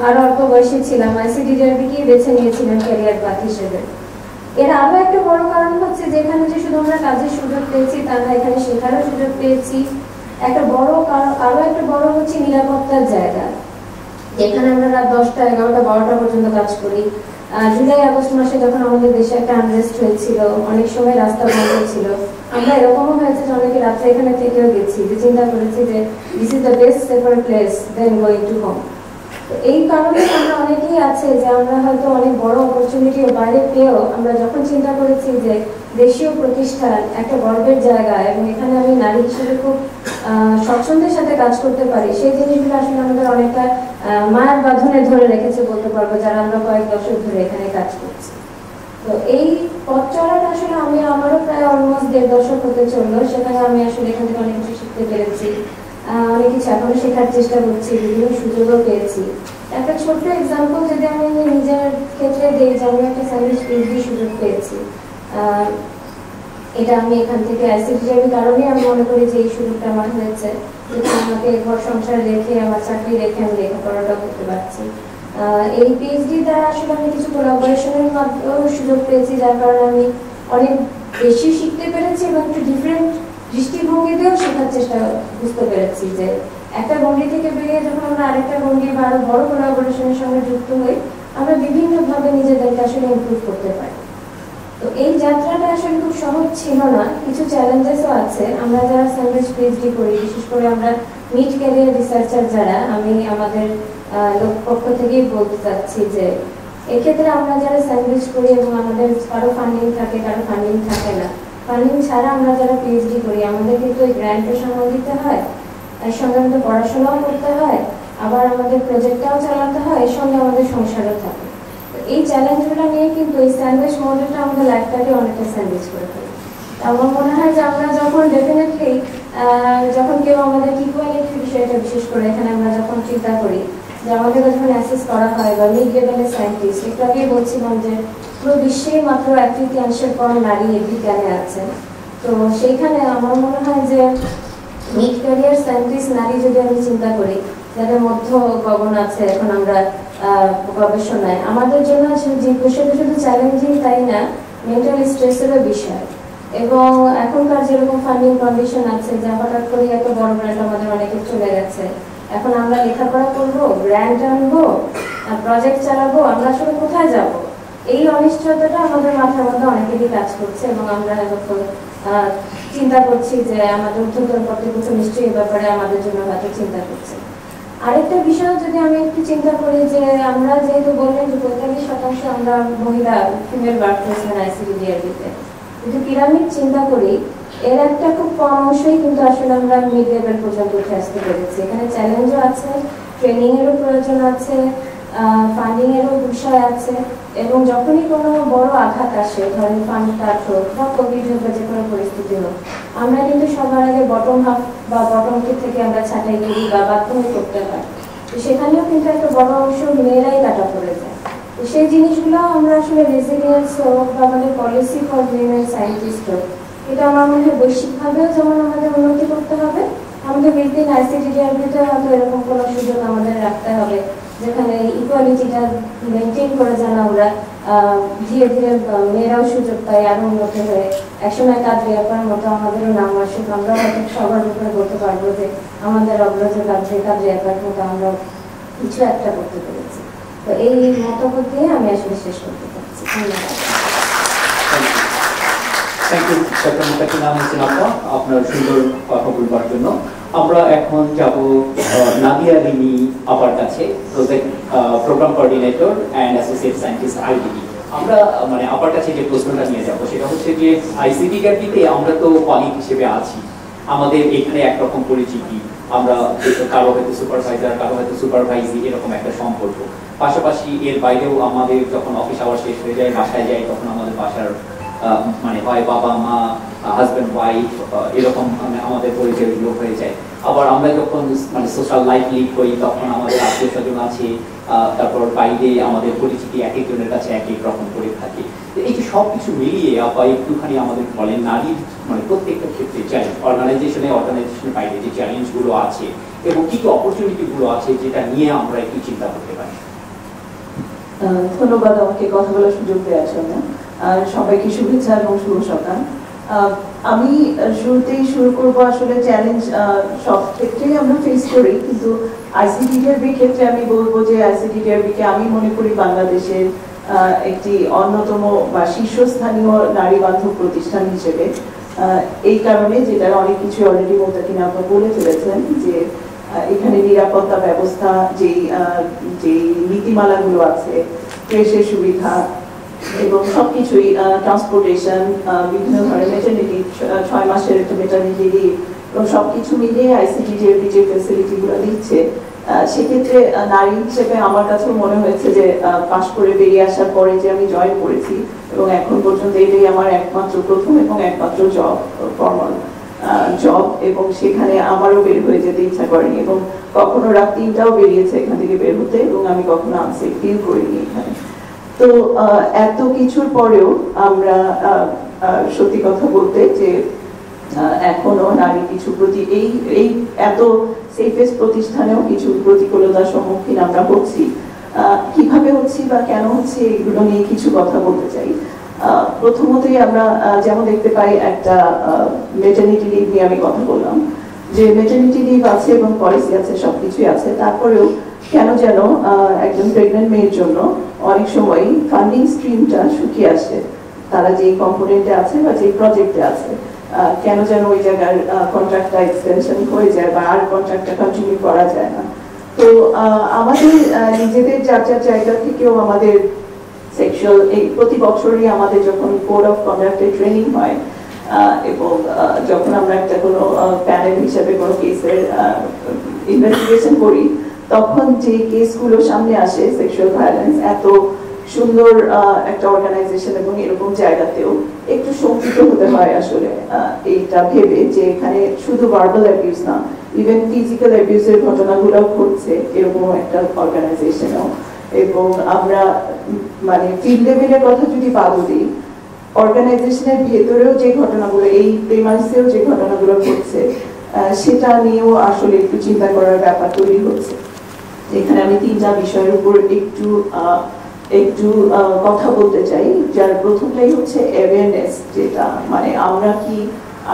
F: আরো অল্প বয়সে ছিলাম আইসিডিডিআরবি-কে বেছে নিয়েছিলাম ক্যারিয়ার পাথ হিসেবে। এর আরো একটা বড় কারণ হচ্ছে যে এখানে যে শুধু আমরা কাজের সুযোগ পেয়েছি তা না, এখানে শেখারও সুযোগ পেয়েছি। একটা বড় আরো একটা বড় হচ্ছে নিরাপত্তার জায়গা, যেখানে আমরা রাত 10টা, 11টা, 12টা পর্যন্ত কাজ করি। জুলাই আগস্ট মাসে যখন আমাদের দেশে একটা আনরেস্ট হয়েছিল, অনেক সময় রাস্তা বন্ধ ছিল, আমরা এরকমও হয়েছে যে অনেকে রাত্রে এখানে থেকেও গেছি, যে চিন্তা করেছি যে this is the best safer place than going to home. তো এই কারণে আমরা অনেকেই আছে যে আমরা হয়তো অনেক বড় অপরচুনিটি বাইরে পেয়েও আমরা যখন চিন্তা করেছি যে দেশীয় প্রতিষ্ঠান একটা গর্বের জায়গা এবং এখানে আমি নারী হিসেবে খুব স্বচ্ছন্দের সাথে কাজ করতে পারি, সেই জিনিসগুলো আসলে আমাদের অনেকটা মায়ের বাঁধনে ধরে রেখেছে বলতে পারবো, যারা আমরা কয়েক দশক ধরে এখানে কাজ করছি। তো এই পথ চলাটা আসলে আমারও প্রায় অলমোস্ট 1.5 দশক হতে চললো। সেখানে আমি আসলে এখান থেকে অনেক কিছু শিখতে পেরেছি, অনেক কিছু এখনো শেখার চেষ্টা করছি, বিভিন্ন সুযোগও পেয়েছি। একটা ছোট্ট এক্সাম্পল যদি আমি নিজের ক্ষেত্রে দিই, যে আমি একটা স্যান্ডউইচ পিএইচডি সুযোগ পেয়েছি। এটা আমি এখান থেকে আইসিডিডিআর কারণে আমি মনে করি যে এই সুযোগটা আমার হয়েছে, যেখানে আমাকে ঘর সংসার রেখে আমার চাকরি রেখে আমি লেখাপড়াটা করতে পারছি। এই পিএইচডি দ্বারা আসলে আমি কিছু কোলাবোরেশনের মাধ্যমেও সুযোগ পেয়েছি, যার কারণে আমি অনেক বেশি শিখতে পেরেছি এবং একটু ডিফারেন্ট দৃষ্টিভঙ্গিতেও শেখার চেষ্টা বুঝতে পেরেছি যে একটা গণ্ডি থেকে বেরিয়ে যখন আমরা আরেকটা গণ্ডি বা আরো বড় কোলাবোরেশনের সঙ্গে যুক্ত হই, আমরা বিভিন্নভাবে নিজেদেরকে আসলে ইমপ্রুভ করতে পারি। তো এই যাত্রাটা আসলে খুব সহজ ছিল না, কিছু চ্যালেঞ্জেসও আছে। আমরা যারা স্যান্ডউইচ পিএইচডি করি, বিশেষ করে আমরা মিড ক্যারিয়ার রিসার্চার যারা, আমি আমাদের পক্ষ থেকেই বলতে চাচ্ছি যে এক্ষেত্রে আমরা যারা স্যান্ডউইচ করি এবং আমাদের কারো ফান্ডিং থাকে কারো ফান্ডিং থাকে না, ফান্ডিং ছাড়া আমরা যারা পিএইচডি করি আমাদের কিন্তু ওই গ্র্যান্টের সময় দিতে হয়, এর সঙ্গে আমাদের পড়াশোনাও করতে হয়, আবার আমাদের প্রজেক্টটাও চালাতে হয়, এর সঙ্গে আমাদের সংসারও থাকে। এই চ্যালেঞ্জগুলো নিয়ে কিন্তু এই স্যান্ডউইচ মডেলটা আমাদের লাইফটাকে অনেকটা স্যান্ডউইচ করে ফেলে। আমার মনে হয় যে আমরা যখন ডেফিনেটলি যখন কেউ আমাদের ইকুয়ালিটির বিষয়টা বিশেষ করে এখানে আমরা যখন চিন্তা করি যে আমাদের যখন অ্যাসেস করা হয় বা মিড লেভেলের সায়েন্টিস্ট, একটু আগেই বলছিলাম যে পুরো বিশ্বেই মাত্র 1/3 কম নারী এই বিজ্ঞানে আছেন। তো সেইখানে আমার মনে হয় যে মিড ক্যারিয়ার সায়েন্টিস্ট নারী যদি আমি চিন্তা করি, যাদের মধ্য গগন আছে এখন আমরা গবেষণায়, আমাদের জন্য যে বিষয়টা শুধু চ্যালেঞ্জিং তাই না, মেন্টাল স্ট্রেসেরও বিষয়। এবং এখনকার যেরকম ফান্ডিং কন্ডিশন আছে, যা হঠাৎ করে এত বড় গ্র্যান্ট আমাদের অনেকে চলে গেছে, এখন আমরা লেখাপড়া করবো, গ্র্যান্ট আনবো, প্রজেক্ট চালাবো, আমরা আসলে কোথায় যাব, এই অনিশ্চয়তাটা আমাদের মাথার মধ্যে অনেকেরই কাজ করছে। এবং আমরা যখন চিন্তা করছি যে আমাদের ঊর্ধ্বতন কর্তৃপক্ষ নিশ্চয়ই এই ব্যাপারে আমাদের জন্য হয়তো চিন্তা করছে। আরেকটা বিষয় যদি আমি একটু চিন্তা করি যে আমরা যেহেতু বললেন যে 45% আমরা মহিলা ফিমেল ওয়ার্কফোর্স আইসিডিডিআরবিতে, যদি পিরামিড চিন্তা করি এর একটা খুব কম অংশই কিন্তু আসলে আমরা মিড লেভেল পর্যন্ত উঠে আসতে পেরেছি। এখানে চ্যালেঞ্জও আছে, ট্রেনিং এরও প্রয়োজন আছে, ফান্ডিং এরও বিষয় আছে। এবং যখনই কোনো বড় আঘাত আসে, ধরেন ফান্ড কাট হোক বা কোভিড হোক বা যে কোনো পরিস্থিতি হোক, আমরা কিন্তু সবার আগে বটম হাফ বা বটম থেকে আমরা ছাঁটাই করি বা বাধ্যই করতে হয়। তো সেখানেও কিন্তু একটা বড় অংশ মেয়েরাই কাটা পড়ে যায়। তো সেই জিনিসগুলো আমরা আসলে রেজিলিয়েন্স হোক বা আমাদের পলিসি ফর উইমেন সায়েন্টিস্ট হোক, এটা আমার মনে হয় বৈশ্বিকভাবেও যেমন আমাদের উন্নতি করতে হবে, আমাদের উইদিন আইসিডিডিআরবিতে হয়তো এরকম কোনো সুযোগ আমাদের রাখতে হবে যেখানে ইকুয়ালিটিটা মেনটেন করে যেন আমরা ধীরে ধীরে মেয়েরাও সুযোগ পাই, আরো উন্নত হয়ে একসময় কাজে আপার মতো আমাদেরও নাম আসুক, আমরা হয়তো সবার উপরে বলতে পারবো যে আমাদের অগ্রজ কাজে আপার মতো আমরা কিছু একটা করতে পেরেছি। তো এই মতামত দিয়ে আমি আসলে শেষ করতে চাচ্ছি। ধন্যবাদ।
C: Thank you doctor Mutakina Hossain আপা আপনার সুন্দর কথা বলবার জন্য। আমরা এখন যাব নাদিয়া রিমি আপার কাছে, programme coordinator and associate scientist IDB. আমরা মানে আপার কাছে যে প্রশ্নটা নিয়ে যাব সেটা হচ্ছে যে আইসিডিডিআরবিতে আমরা তো কলিগ হিসেবে আছি, আমাদের এখানে একরকম পরিচিতি, আমরা কারো হয়তো সুপারভাইজার কারো হয়তো সুপারভাইজি এরকম একটা সম্পর্ক। পাশাপাশি এর বাইরেও আমাদের যখন অফিস আওয়ার শেষ হয়ে যায় বাসায় যাই তখন আমাদের বাসার মানে হয় বাবা মা হাজব্যান্ড ওয়াইফ এরকম আমাদের পরিচয়গুলো হয়ে যায়। আবার আমরা যখন মানে সোশ্যাল লাইফ লিড করি তখন আমাদের আত্মীয় স্বজন আছে, তারপর বাইরে আমাদের পরিচিতি এক একজনের কাছে এক এক রকম করে থাকে। এই যে সব কিছু মিলিয়ে আপা একটুখানি আমাদের বলেন নারীর মানে প্রত্যেকটা ক্ষেত্রে চ্যালেঞ্জ অর্গানাইজেশনের বাইরে যে চ্যালেঞ্জগুলো আছে এবং কি কি অপরচুনিটিগুলো আছে যেটা নিয়ে আমরা একটু চিন্তা করতে পারি।
G: ধন্যবাদ আমাকে কথা বলার সুযোগ দেওয়ার জন্য। সবাইকে শুভেচ্ছা এবং শুভ সকাল। আমি শুরুতেই শুরু করবো আসলে চ্যালেঞ্জ সব ক্ষেত্রেই আমরা ফেস করি, কিন্তু আইসিডিডিআরবির ক্ষেত্রে আমি বলবো যে আইসিডিডিআরবিকে আমি মনে করি বাংলাদেশের একটি অন্যতম বা শীর্ষস্থানীয় নারী বান্ধব প্রতিষ্ঠান হিসেবে। এই কারণে যেটা অনেক কিছু অলরেডি মুতাকিনা আপা বলে ফেলেছেন যে এখানে নিরাপত্তা ব্যবস্থা, যেই নীতিমালাগুলো আছে, ক্রেশের সুবিধা এবং সবকিছুই, ট্রান্সপোর্টেশন, বিভিন্ন ধরনের মেটার্নিটি, 6 মাসের একটা মেটার্নিটি লিভ এবং সবকিছু মিলিয়ে আইসিটি যে ফেসিলিটিগুলো দিচ্ছে, সেক্ষেত্রে নারী হিসেবে আমার কাছেও মনে হয়েছে যে পাশ করে বেরিয়ে আসার পরে যে আমি জয়েন করেছি এবং এখন পর্যন্ত এটাই আমার একমাত্র প্রথম এবং একমাত্র জব, ফর্মাল জব, এবং সেখানে আমারও বের হয়ে যেতে ইচ্ছা করেনি এবং কখনো রাত 3টাও বেরিয়েছে এখান থেকে বের হতে এবং আমি কখনো আনসেফ ফিল করিনি এখানে। তো এত কিছুর পরেও আমরা সত্যি কথা বলতে যে এখনো নারী কিছু প্রতি এই এত সেফেস্ট প্রতিষ্ঠানেও কিছু প্রতিকূলতার সম্মুখীন আমরা হচ্ছি। কিভাবে হচ্ছি বা কেন হচ্ছে এগুলো নিয়ে কিছু কথা বলতে চাই। প্রথমতই আমরা যেমন দেখতে পাই একটা মেটার্নিটি লিভ নিয়ে আমি কথা বললাম, যে মেটার্নিটি লিভ আছে এবং পলিসি আছে, সবকিছুই আছে, তারপরেও কেন যেন একজন প্রেগনেন্ট মেয়ের জন্য অনেক সময় ফান্ডিং স্ট্রিমটা শুকিয়ে আসে, তারা যেই কম্পোনেন্টে আছে বা যেই প্রজেক্টে আছে, কেন যেন ওই জায়গার কন্ট্রাক্টটা এক্সটেনশন হয়ে যায় বা আর কন্ট্রাক্টটা কন্টিনিউ করা যায় না। তো আমাদের নিজেদের যার যার জায়গা থেকেও আমাদের সেক্সুয়াল, এই প্রতি বছরই আমাদের যখন কোড অফ কন্ডাক্টের ট্রেনিং হয় এবং যখন আমরা একটা কোনো প্যানেল হিসেবে কোনো কেসের ইনভেস্টিগেশন করি, তখন যে কেসগুলো সামনে আসে সেক্সুয়াল ভায়োলেন্স, এত সুন্দর একটা অর্গানাইজেশন এবং এরকম জায়গাতেও একটু শঙ্কিত হতে হয় আসলে এইটা ভেবে যে এখানে শুধু ভার্বাল অ্যাবিউজ না, ইভেন ফিজিক্যাল অ্যাবিউজের ঘটনাগুলো ঘটছে এরকম একটা অর্গানাইজেশনেও। এবং আমরা মানে ফিল্ড লেভেলের কথা যদি বাদ দিই, অর্গানাইজেশনের ভেতরেও যে ঘটনাগুলো, এই প্রেমাইসেও যে ঘটনাগুলো ঘটছে, সেটা নিয়েও আসলে একটু চিন্তা করার ব্যাপার তৈরি হচ্ছে। এখানে আমি 3টা বিষয়ের উপর একটু কথা বলতে চাই। যার প্রথমটাই হচ্ছে অ্যাওয়ারনেস, যেটা মানে আমরা কি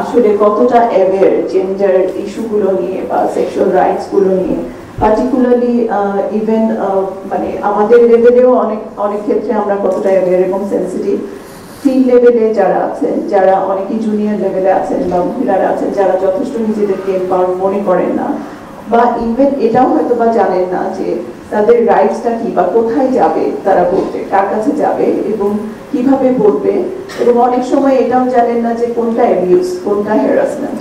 G: আসলে কতটা অ্যাওয়্যার জেন্ডার ইস্যুগুলো নিয়ে বা সেক্সুয়াল রাইটস গুলো নিয়ে, পার্টিকুলারলি ইভেন মানে আমাদের লেভেলেও অনেক ক্ষেত্রে আমরা কতটা অ্যাওয়্যার এবং সেন্সিটিভ। ফিল্ড লেভেলে যারা আছেন, যারা অনেকেই জুনিয়র লেভেলে আছেন বা মহিলারা আছেন, যারা যথেষ্ট নিজেদেরকে এম্পাওয়ার মনে করেন না বা ইভেন এটাও হয়তো বা জানেন না যে তাদের রাইটসটা কি বা কোথায় যাবে তারা বলতে, কার কাছে যাবে এবং কিভাবে বলবে, এবং অনেক সময় এটাও জানেন না যে কোনটা অ্যাবিউজ, কোনটা হ্যারাসমেন্ট।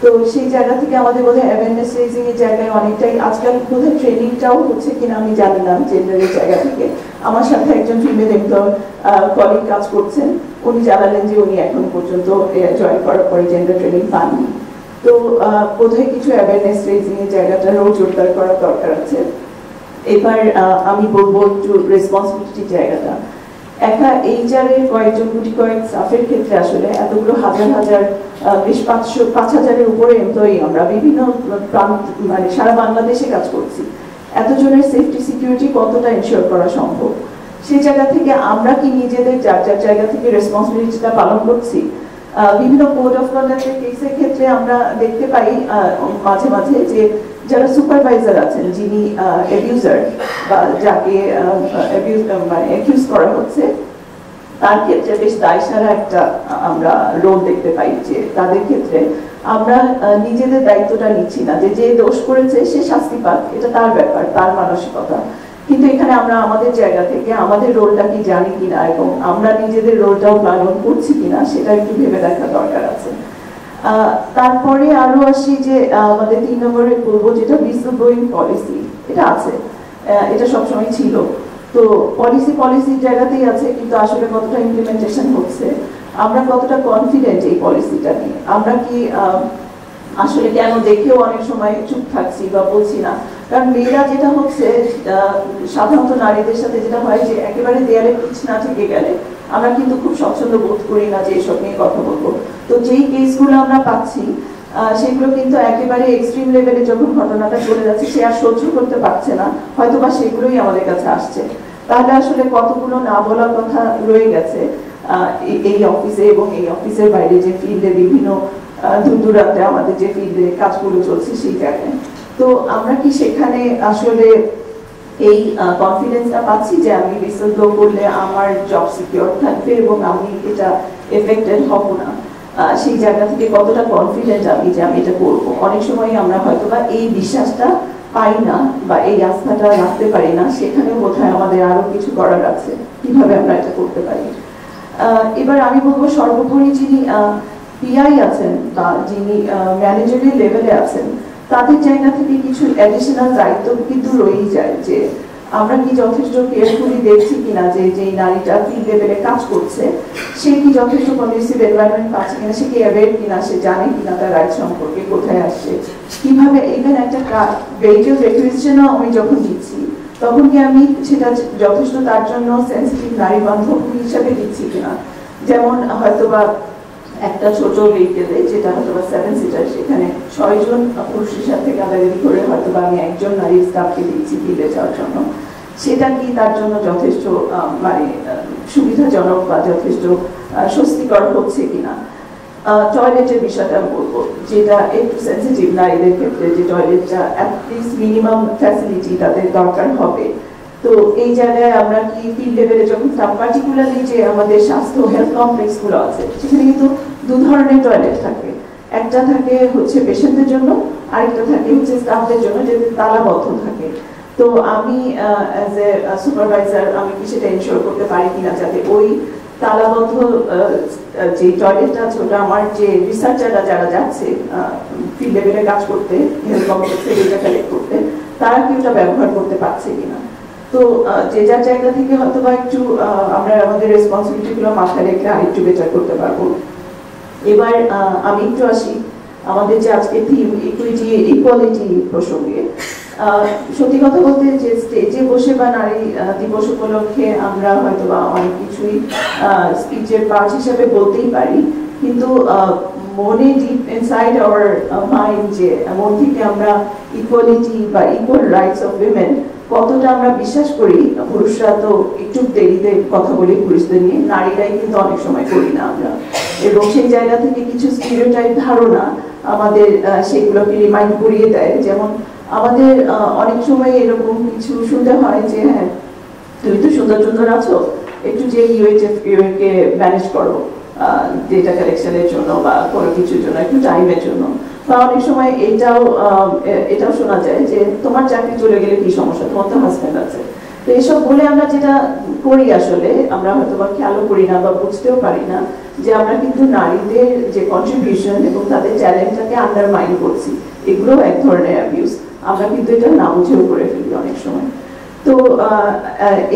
G: তো সেই জায়গা থেকে আমাদের বোধহয় অ্যাওয়ারনেস রেজিং এর জায়গায় অনেকটাই আজকাল বোধহয় ট্রেনিংটাও হচ্ছে কিনা আমি জানি না জেন্ডারের জায়গা থেকে। আমার সাথে একজন ফিমেল এমপ্লয় কলিগ কাজ করছেন, উনি জানালেন যে উনি এখন পর্যন্ত জয়েন করার পরে জেন্ডার ট্রেনিং পাননি। তো বোধহয় কিছু অ্যাওয়ারনেস রেজিং এর জায়গাটারও জোরদার করার দরকার আছে। এবার আমি বলবো একটু রেসপন্সিবিলিটির জায়গাটা। একা HR এর কয়েকজন কয়েক স্টাফের ক্ষেত্রে আসলে এতগুলো হাজার বেশ 5,000-এর উপরে এমপ্লয়ি আমরা বিভিন্ন মানে সারা বাংলাদেশে কাজ করছি। এতজনের সেফটি সিকিউরিটি কতটা এনশিওর করা সম্ভব, সেই জায়গা থেকে আমরা কি নিজেদের যার যার জায়গা থেকে রেসপন্সিবিলিটিটা পালন করছি। বিভিন্ন কোড অফ কন্ডাক্টের কেসের ক্ষেত্রে আমরা দেখতে পাই মাঝে মাঝে যে যারা সুপারভাইজার আছেন, যিনি অ্যাবিউজার বা যাকে মানে অ্যাকিউজ করা হচ্ছে, তার ক্ষেত্রে বেশ দায়সারা একটা আমরা রোল দেখতে পাই যে তাদের ক্ষেত্রে আমরা নিজেদের দায়িত্বটা নিচ্ছি না, যে দোষ করেছে সে শাস্তি পাক, এটা তার ব্যাপার, তার মানসিকতা। কিন্তু এখানে আমরা আমাদের জায়গা থেকে আমাদের রোলটা কি জানি কিনা এবং আমরা নিজেদের রোলটাও পালন করছি কিনা সেটা একটু ভেবে দেখা দরকার আছে। তারপরে আরো আসি যে আমাদের 3 নম্বরে বলবো যেটা হুইসল ব্লোয়িং পলিসি, এটা আছে, এটা সবসময় ছিল। তো পলিসির জায়গাতেই আছে, কিন্তু আসলে কতটা ইমপ্লিমেন্টেশন হচ্ছে, আমরা কতটা কনফিডেন্ট এই পলিসিটা নিয়ে, আমরা কি আসলে কেন দেখেও অনেক সময় চুপ থাকছি বা বলছি না। কারণ মেয়েরা যেটা হচ্ছে সাধারণত নারীদের সাথে যেটা হয় যে একেবারে দেয়ালে পিছ না থেকে গেলে আমরা কিন্তু খুব স্বচ্ছন্দ বোধ করি না যে এসব নিয়ে কথা বলবো। তো যেই কেসগুলো আমরা পাচ্ছি সেগুলো কিন্তু একেবারে এক্সট্রিম লেভেলে যখন ঘটনাটা চলে যাচ্ছে, সে আর সহ্য করতে পারছে না, হয়তো বা সেগুলোই আমাদের কাছে আসছে। তাহলে আসলে কতগুলো না বলার কথা রয়ে গেছে এই অফিসে এবং এই অফিসের বাইরে যে ফিল্ডে বিভিন্ন দূরান্তে আমাদের যে ফিল্ডে কাজগুলো চলছে সেই জায়গায়। তো আমরা কি সেখানে আসলে এই কনফিডেন্সটা পাচ্ছি যে আমি হুইসল ব্লো করলে আমার জব সিকিউর থাকবে এবং আমি এটা এফেক্টেড হব না। সেই জায়গা থেকে কতটা কনফিডেন্ট আমি যে আমি এটা করবো। অনেক সময় আমরা হয়তো বা এই বিশ্বাসটা পাই না বা এই আস্থাটা রাখতে পারি না, সেখানেও বোধহয় আমাদের আরো কিছু করার আছে, কিভাবে আমরা এটা করতে পারি। এবার আমি বলবো সর্বোপরি যিনি পিআই আছেন বা যিনি ম্যানেজারিয়াল লেভেলে আছেন, তাদের জায়গা থেকে কিছু অ্যাডিশনাল দায়িত্ব কিন্তু রয়েই যায়, যে আমরা কি যথেষ্ট কেয়ারফুলি দেখছি কিনা যে যেই নারীটা ফিল্ড লেভেলে কাজ করছে সে কি যথেষ্ট কন্ডিসিভ এনভায়রনমেন্ট পাচ্ছে কিনা, সে কি অ্যাওয়্যার কিনা, সে জানে কিনা তার রাইট সম্পর্কে, কোথায় আসছে, কিভাবে। ইভেন একটা ভেহিকল রেকুইজিশনও আমি যখন দিচ্ছি তখন কি আমি সেটা যথেষ্ট তার জন্য সেন্সিটিভ নারী বান্ধব হিসাবে দিচ্ছি কিনা। যেমন হয়তোবা একটা ছোট ভেহিকেলে যেটা হয়তোবা 7 সিটার, সেখানে 6 জন পুরুষের সাথে গাদাগাদি করে হয়তোবা আমি একজন নারী স্টাফকে দিচ্ছি ফিল্ডে যাওয়ার জন্য, সেটা কি তার জন্য যথেষ্ট মানে সুবিধাজনক বা যথেষ্ট স্বস্তিকর হচ্ছে কিনা। টয়লেটের বিষয়টা বলবো, যেটা একটু সেন্সিটিভ নারীদের ক্ষেত্রে, যে টয়লেটটা অ্যাটলিস্ট মিনিমাম ফ্যাসিলিটি তাদের দরকার হবে। তো এই জায়গায় আমরা কি ফিল্ড লেভেলে যখন পার্টিকুলারলি যে আমাদের স্বাস্থ্য হেলথ কমপ্লেক্স গুলো আছে, সেখানে কিন্তু 2 ধরনের টয়লেট থাকে, একটা থাকে হচ্ছে পেশেন্টদের জন্য, আরেকটা থাকে হচ্ছে স্টাফদের জন্য, যেটা তালাবদ্ধ থাকে। তো আমি অ্যাজ এ সুপারভাইজার আমি কি সেটা এনশিওর করতে পারি কিনা যাতে ওই তালাবদ্ধ যে টয়লেটটা আছে ওটা আমার যে রিসার্চাররা যারা যাচ্ছে ফিল্ড লেভেলে কাজ করতে, হেলথ কমপ্লেক্সে ডেটা কালেক্ট করতে, তারা কি ওটা ব্যবহার করতে পারছে কিনা। তো যে যার জায়গা থেকে হয়তো বা একটু আমরা আমাদের রেসপন্সিবিলিটিগুলো মাথায় রেখে আরেকটু বেটার করতে পারবো। এবার আমি একটু আসি আমাদের যে আজকে থিম ইকুইটি ইকুয়ালিটি প্রসঙ্গে। সত্যি কথা বলতে যে স্টেজে বসে বা নারী দিবস উপলক্ষে আমরা হয়তো বা অনেক কিছুই স্পিচের পার্ট হিসেবে বলতেই পারি, কিন্তু মনে ডিপ ইনসাইড আওয়ার মাইন্ড যে মন থেকে আমরা ইকুয়ালিটি বা ইকুয়াল রাইটস অফ উইমেন কতটা আমরা বিশ্বাস করি। পুরুষরা তো একটু দেরিতে কথা বলি পুরুষদের নিয়ে, নারীরাই কিন্তু অনেক সময় করি না আমরা, এবং সেই জায়গা থেকে কিছু স্টিরিওটাইপ ধারণা আমাদের সেগুলোকে রিমাইন্ড করিয়ে দেয়। যেমন আমাদের অনেক সময় এরকম কিছু শুনতে হয় যে হ্যাঁ তুমি তো সুন্দর সুন্দর আছো, একটু যে ইউএকে ম্যানেজ করো ডেটা কালেকশনের জন্য বা কোনো কিছুর জন্য, একটু টাইমের জন্য। বা অনেক সময় এটাও শোনা যায় যে তোমার চাকরি চলে গেলে কি সমস্যা, তোমার তো হাজব্যান্ড আছে। তো এসব বলে আমরা যেটা করি আসলে আমরা হয়তো বা খেয়ালও করি না বা বুঝতেও পারি না যে আমরা কিন্তু নারীদের যে কন্ট্রিবিউশন এবং তাদের ট্যালেন্টটাকে আন্ডারমাইন করছি। এগুলো এক ধরনের অ্যাবিউজ, আমরা কিন্তু এটা না বুঝেও করে ফেলি অনেক সময়। তো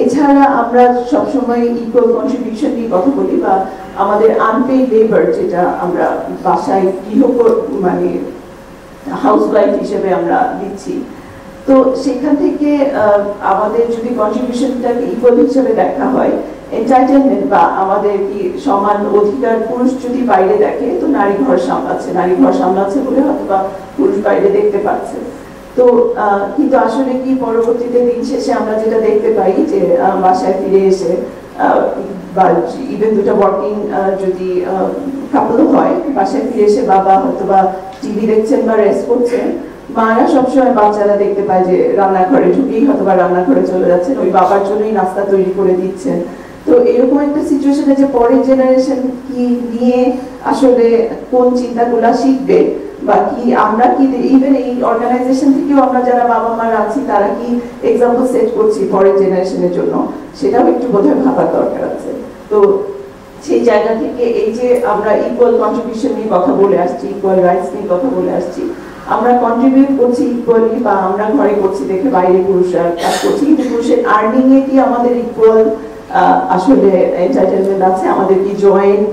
G: এছাড়া আমরা সবসময় ইকুয়াল কন্ট্রিবিউশন নিয়ে কথা বলি, বা আমাদের আনপেইড লেবার যেটা আমরা বাসায় মানে হাউসওয়াইফ হিসেবে আমরা দিচ্ছি, তো সেখান থেকে আমাদের যদি কন্ট্রিবিউশনটাকে ইকুয়াল হিসেবে দেখা হয়, এন্টারটেনমেন্ট বা আমাদের কি সমান অধিকার পুরুষ যদি বাইরে দেখে তো নারী ঘর সামলাচ্ছে বলে হয়তো বা পুরুষ বাইরে দেখতে পাচ্ছে। তো কিন্তু আসলে কি পরবর্তীতে দিন শেষে আমরা যেটা দেখতে পাই যে বাসায় ফিরে এসে বা ইভেন দুটো ওয়ার্কিং যদি কাপল হয়, বাসায় ফিরে এসে বাবা হয়তো বা টিভি দেখছেন বা রেস্ট করছেন, মারা সবসময় বাচ্চারা দেখতে পায় যে রান্নাঘরে ঢুকেই হয়তো বা রান্নাঘরে চলে যাচ্ছেন, ওই বাবার জন্যই নাস্তা তৈরি করে দিচ্ছেন। তো এরকম একটা সিচুয়েশনে যে পরের জেনারেশন কি নিয়ে আসলে কোন চিন্তাগুলা শিখবে বা কি আমরা কি ইভেন এই অর্গানাইজেশন থেকেও আমরা যারা বাবা মারা আছি তারা কি এক্সাম্পল সেট করছি পরের জেনারেশনের জন্য, সেটাও একটু বোধহয় ভাবার দরকার আছে। তো সেই জায়গা থেকে এই যে আমরা ইকুয়াল কন্ট্রিবিউশন নিয়ে কথা বলে আসছি, ইকুয়াল রাইটস নিয়ে কথা বলে আসছি, আমরা কন্ট্রিবিউট করছি ইকুয়ালি বা আমরা ঘরে করছি দেখে বাইরে পুরুষরা কাজ করছি, কিন্তু পুরুষের আর্নিং এ কি আমাদের ইকুয়াল আসলে এন্টারটেনমেন্ট আছে, আমাদের কি জয়েন্ট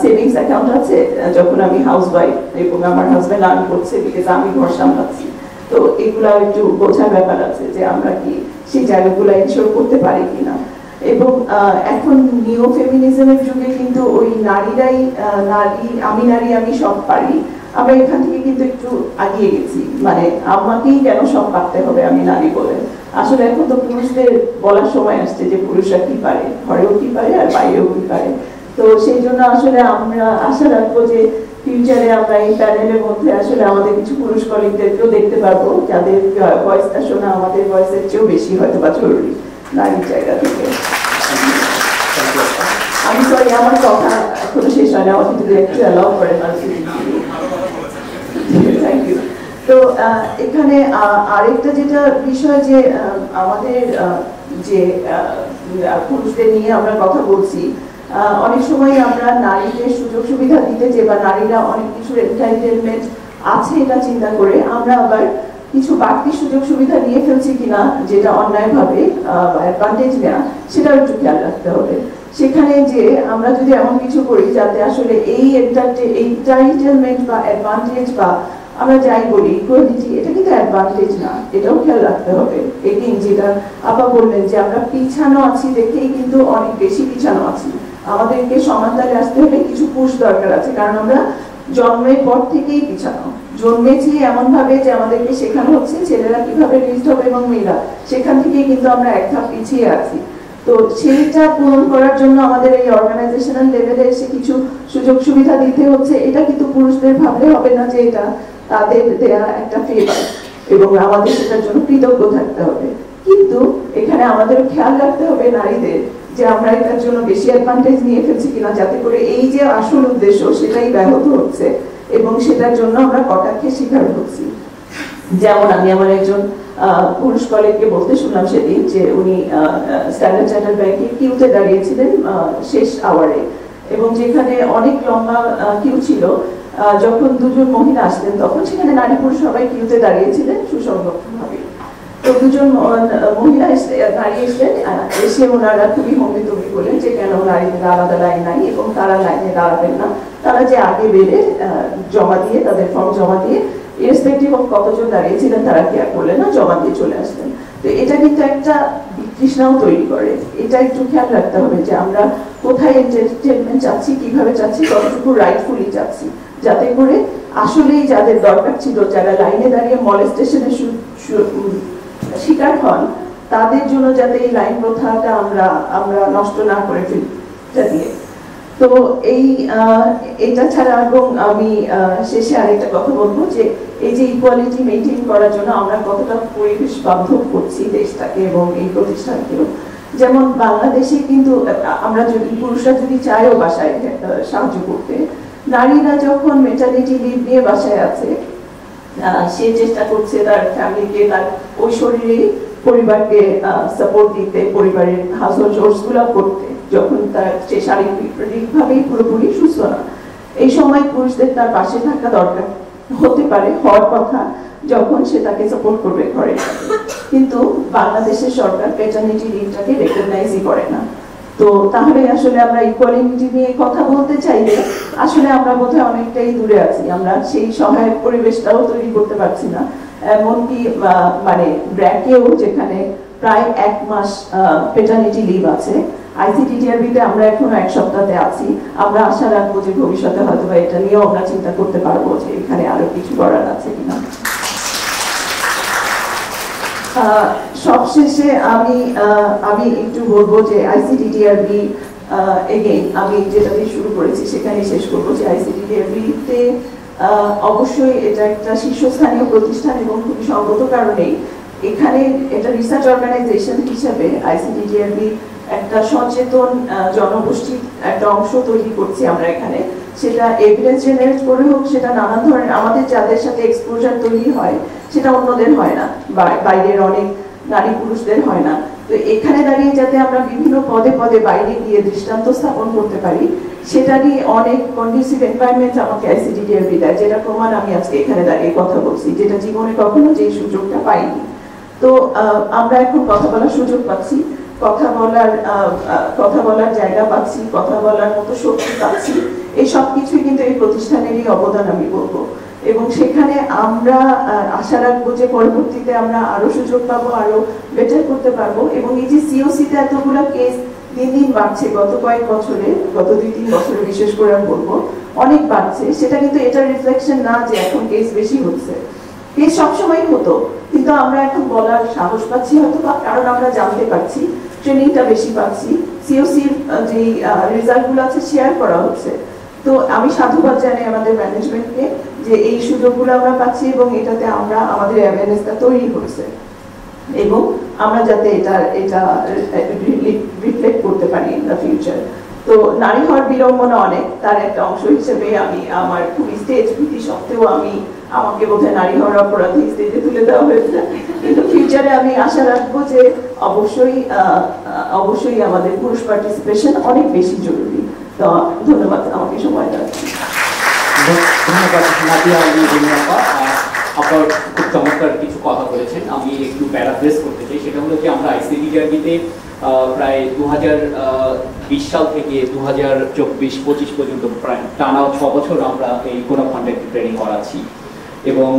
G: সেভিংস অ্যাকাউন্ট আছে যখন আমি হাউসওয়াইফ এবং আমার হাজব্যান্ড আর্ন করছে বিকজ আমি ঘর সামলাচ্ছি। তো এগুলা একটু বোঝার ব্যাপার আছে যে আমরা কি সেই জায়গাগুলো এনশিওর করতে পারি কিনা। এবং এখন নিও ফেমিনিজমের যুগে কিন্তু ওই নারীরাই আমি সব পারি, আমরা এখান থেকে কিন্তু একটু আগিয়ে গেছি, মানে আমাকেই কেন সব পারতে হবে আমি নারী বলে। আসলে এখন তো পুরুষদের বলার সময় আসছে যে পুরুষরা কি পারে, ঘরেও কি পারে আর বাইরেও কি পারে। তো সেই জন্য আসলে আমরা আশা রাখবো যে ফিউচারে আমরা এই প্যানেলের মধ্যে আসলে আমাদের কিছু পুরুষ কলিগদেরকেও দেখতে পারবো যাদের ভয়েসটা শোনা আমাদের ভয়েসের চেয়েও বেশি হয়তো বা জরুরি নারীর জায়গা থেকে। আমি সরি আমার কথা এখনো শেষ হয় না, আমাকে যদি একটু অ্যালাউ করেন আর কি। Thank you. তো এখানে আরেকটা যেটা বিষয় যে আমাদের যে পুরুষদের নিয়ে আমরা কথা বলছি, অনেক সময় আমরা নারীদের সুযোগ সুবিধা দিতে যে বা নারীরা অনেক কিছু এন্টারটেনমেন্ট আছে এটা চিন্তা করে আমরা আবার কিছু বাড়তি সুযোগ সুবিধা নিয়ে ফেলছি কিনা, যেটা অন্যায়ভাবে অ্যাডভান্টেজ নেওয়া, সেটাও একটু খেয়াল রাখতে হবে। সেখানে যে আমরা যদি এমন কিছু করি যাতে আসলে এই এন্টারটেনমেন্ট বা অ্যাডভান্টেজ বা আমরা যাই বলি ইকুয়ালিটি, এটা কিন্তু অ্যাডভান্টেজ না, এটাও খেয়াল রাখতে হবে। এগেইন যেটা আপা বললেন যে আমরা পিছানো আছি দেখেই কিন্তু অনেক বেশি পিছানো আছি, আমাদেরকে সমানতালে আসতে হলে কিছু পুশ দরকার আছে, কারণ আমরা জন্মের পর থেকেই পিছানো, জন্মেছি এমন ভাবে যে আমাদেরকে শেখানো হচ্ছে ছেলেরা কিভাবে রিস্ট হবে এবং মেয়েরা, সেখান থেকেই কিন্তু আমরা এক ধাপ পিছিয়ে আছি। তো সেইটা পূরণ করার জন্য আমাদের এই অর্গানাইজেশনাল লেভেলে এসে কিছু সুযোগ সুবিধা দিতে হচ্ছে, এটা কিন্তু পুরুষদের ভাবলে হবে না যে এটা তাদের দেয়া একটা ফেভার এবং আমাদের সেটার জন্য কৃতজ্ঞ থাকতে হবে। কিন্তু এখানে আমাদের খেয়াল রাখতে হবে নারীদের যে আমরা এটার জন্য বেশি অ্যাডভান্টেজ নিয়ে ফেলছি কিনা, যাতে করে এই যে আসল উদ্দেশ্য সেটাই ব্যাহত হচ্ছে এবং সেটার জন্য আমরা কটাক্ষের শিকার হচ্ছি। যেমন আমি আমার একজন পুরুষ কলেজকে বলতে শুনলাম সেদিন যে উনি স্ট্যান্ডার্ড চার্টার্ড ব্যাংকে কিউতে দাঁড়িয়েছিলেন শেষ আওয়ারে, এবং যেখানে অনেক লম্বা কিউ ছিল, যখন দুজন মহিলা আসলেন তখন সেখানে নারী পুরুষ সবাই কিউতে দাঁড়িয়েছিলেন সুসংগতভাবে। তো দুজন মহিলা দাঁড়িয়েছিলেন, এসে ওনারা খুবই হম্বিতম্বি বললেন যে কেন নারীদের আলাদা লাইন নাই এবং তারা লাইনে দাঁড়াবেন না, তারা যে আগে বেড়ে জমা দিয়ে তাদের ফর্ম জমা দিয়ে ইরেসপেক্টিভ অফ কতজন দাঁড়িয়েছিলেন তারা কেয়ার করলেন না, জমা দিয়ে চলে আসলেন। তো এটা কিন্তু একটা বিতৃষ্ণাও তৈরি করে, এটা একটু খেয়াল রাখতে হবে যে আমরা কোথায় এন্টারটেনমেন্ট চাচ্ছি, কিভাবে চাচ্ছি, কতটুকু রাইটফুলি চাচ্ছি, যাতে করে আসলেই যাদের দরকার ছিল, যারা লাইনে দাঁড়িয়ে মলেস্টেশনের শিকার হন, তাদের জন্য যাতে এই লাইন প্রথাটা আমরা নষ্ট না করে ফেলি দিয়ে। তো এটা ছাড়া এবং আমি শেষে আরেকটা কথা বলবো যে এই যে ইকুয়ালিটি মেনটেন করার জন্য আমরা কতটা পরিবেশ বান্ধব করছি দেশটাকে এবং এই প্রতিষ্ঠানকেও। যেমন বাংলাদেশে কিন্তু আমরা যদি পুরুষরা যদি চায়ও বাসায় সাহায্য করতে, নারীরা যখন মেটারনিটি লিভ নিয়ে বাসায় আছে, সে চেষ্টা করছে তার ফ্যামিলিকে, তার ওই শরীরে পরিবারকে সাপোর্ট দিতে, পরিবারের হাউসহোল্ড চোরস গুলো করতে, যখন তার সে শারীরিকভাবেই পুরোপুরি সুস্থ না। এই সময় পুরুষদের তার পাশে থাকা দরকার হতে পারে, হওয়ার কথা, যখন সে তাকে সাপোর্ট করবে ঘরে। কিন্তু বাংলাদেশের সরকার প্যাটার্নিটি লিভটাকে রেকগনাইজই করে না। তো তাহলে আসলে আমরা ইকুয়ালিটি নিয়ে কথা বলতে চাইলে আসলে আমরা বোধহয় অনেকটাই দূরে আছি, আমরা সেই সহায়ক পরিবেশটাও তৈরি করতে পারছি না। এমনকি মানে ব্র্যাকেও যেখানে প্রায় 1 মাস প্যাটার্নিটি লিভ আছে, আইসিডিডিআরবিতে আমরা এখনো 1 সপ্তাহে আছি। আমরা আশা রাখবো যে ভবিষ্যতে হয়তো এটা নিয়েও আমরা চিন্তা করতে পারবো যে এখানে আরো কিছু করার আছে কিনা। সবশেষে আমি একটু বলবো যে আইসিডিডিআরবি এগেইন আমি যেটা দিয়ে শুরু করেছি সেখানে শেষ করবো যে আইসিডিডিআরবিতে অবশ্যই এটা একটা শীর্ষস্থানীয় প্রতিষ্ঠান এবং খুবই সঙ্গত কারণেই এখানে এটা রিসার্চ অর্গানাইজেশন হিসেবে আইসিডিডিআরবি একটা সচেতন জনগোষ্ঠীর একটা অংশ তৈরি করছি আমরা এখানে। সেটা এভিডেন্স জেনারেট করে হোক, সেটা নানান ধরনের আমাদের যাদের সাথে এক্সপোজার তৈরি হয় সেটা অন্যদের হয় না, বাইরের অনেক নারী পুরুষদের হয় না। তো এখানে দাঁড়িয়ে যাতে আমরা বিভিন্ন পদে পদে বাইরে গিয়ে দৃষ্টান্ত স্থাপন করতে পারি, সেটারই অনেক কন্ডিউসিভ এনভায়রনমেন্ট আমাকে আইসিডিডিআরবি দেয়, যেটা প্রমাণ আমি আজকে এখানে দাঁড়িয়ে কথা বলছি, যেটা জীবনে কখনো যে সুযোগটা পাইনি। তো আমরা এখন কথা বলার সুযোগ পাচ্ছি, কথা বলার জায়গা পাচ্ছি, কথা বলার মতো শক্তি পাচ্ছি। এই সব কিছুই কিন্তু এই প্রতিষ্ঠানেরই অবদান আমি বলবো, এবং সেখানে আমরা আশা রাখবো যে পরবর্তীতে আমরা আরো সুযোগ পাবো, আরো বেটার করতে পারবো। এবং এই যে সিওসিতে এতগুলো কেস দিন দিন বাড়ছে, গত কয়েক বছরে, গত 2-3 বছরে বিশেষ করে আমি বলবো অনেক বাড়ছে, সেটা কিন্তু এটার রিফ্লেকশন না যে এখন কেস বেশি হচ্ছে। কেস সবসময় হতো, কিন্তু আমরা এখন বলার সাহস পাচ্ছি হয়তো, কারণ আমরা জানতে পারছি, ট্রেনিংটা বেশি পাচ্ছি, সিওসির যে রেজাল্টগুলো আছে শেয়ার করা হচ্ছে। তো আমি সাধুবাদ জানাই আমাদের ম্যানেজমেন্টকে যে এই সুযোগগুলো আমরা পাচ্ছি এবং এটাতে আমরা আমাদের অ্যাওয়ারনেসটা তৈরি হচ্ছে, এবং আমরা যাতে এটা রিফ্লেক্ট করতে পারি ইন দ্য ফিউচার। তো নারী হওয়ার বিড়ম্বনা অনেক, তার একটা অংশ হিসেবে আমি আমার খুবই স্টেজ ভীতি সত্ত্বেও আমাকে বোধহয় নারী হওয়ার অপরাধী স্টেজে তুলে দেওয়া হয়েছে। কিন্তু ফিউচারে আমি আশা রাখবো যে অবশ্যই আমাদের পুরুষ পার্টিসিপেশন অনেক বেশি জরুরি। তো ধন্যবাদ আমাকে সময় দেওয়ার জন্য।
C: ধন্যবাদ নাদিয়া আলী আপা, আপনার খুব চমৎকার কিছু কথা বলেছেন। আমি একটু প্যারাফ্রেজ করতে চাই, সেটা হলো যে আমরা আইসিটি জার্নিতে প্রায় 2020 সাল থেকে 2024-25 পর্যন্ত প্রায় টানা 6 বছর আমরা এই কোড অফ কন্ডাক্ট ট্রেনিং করাচ্ছি, এবং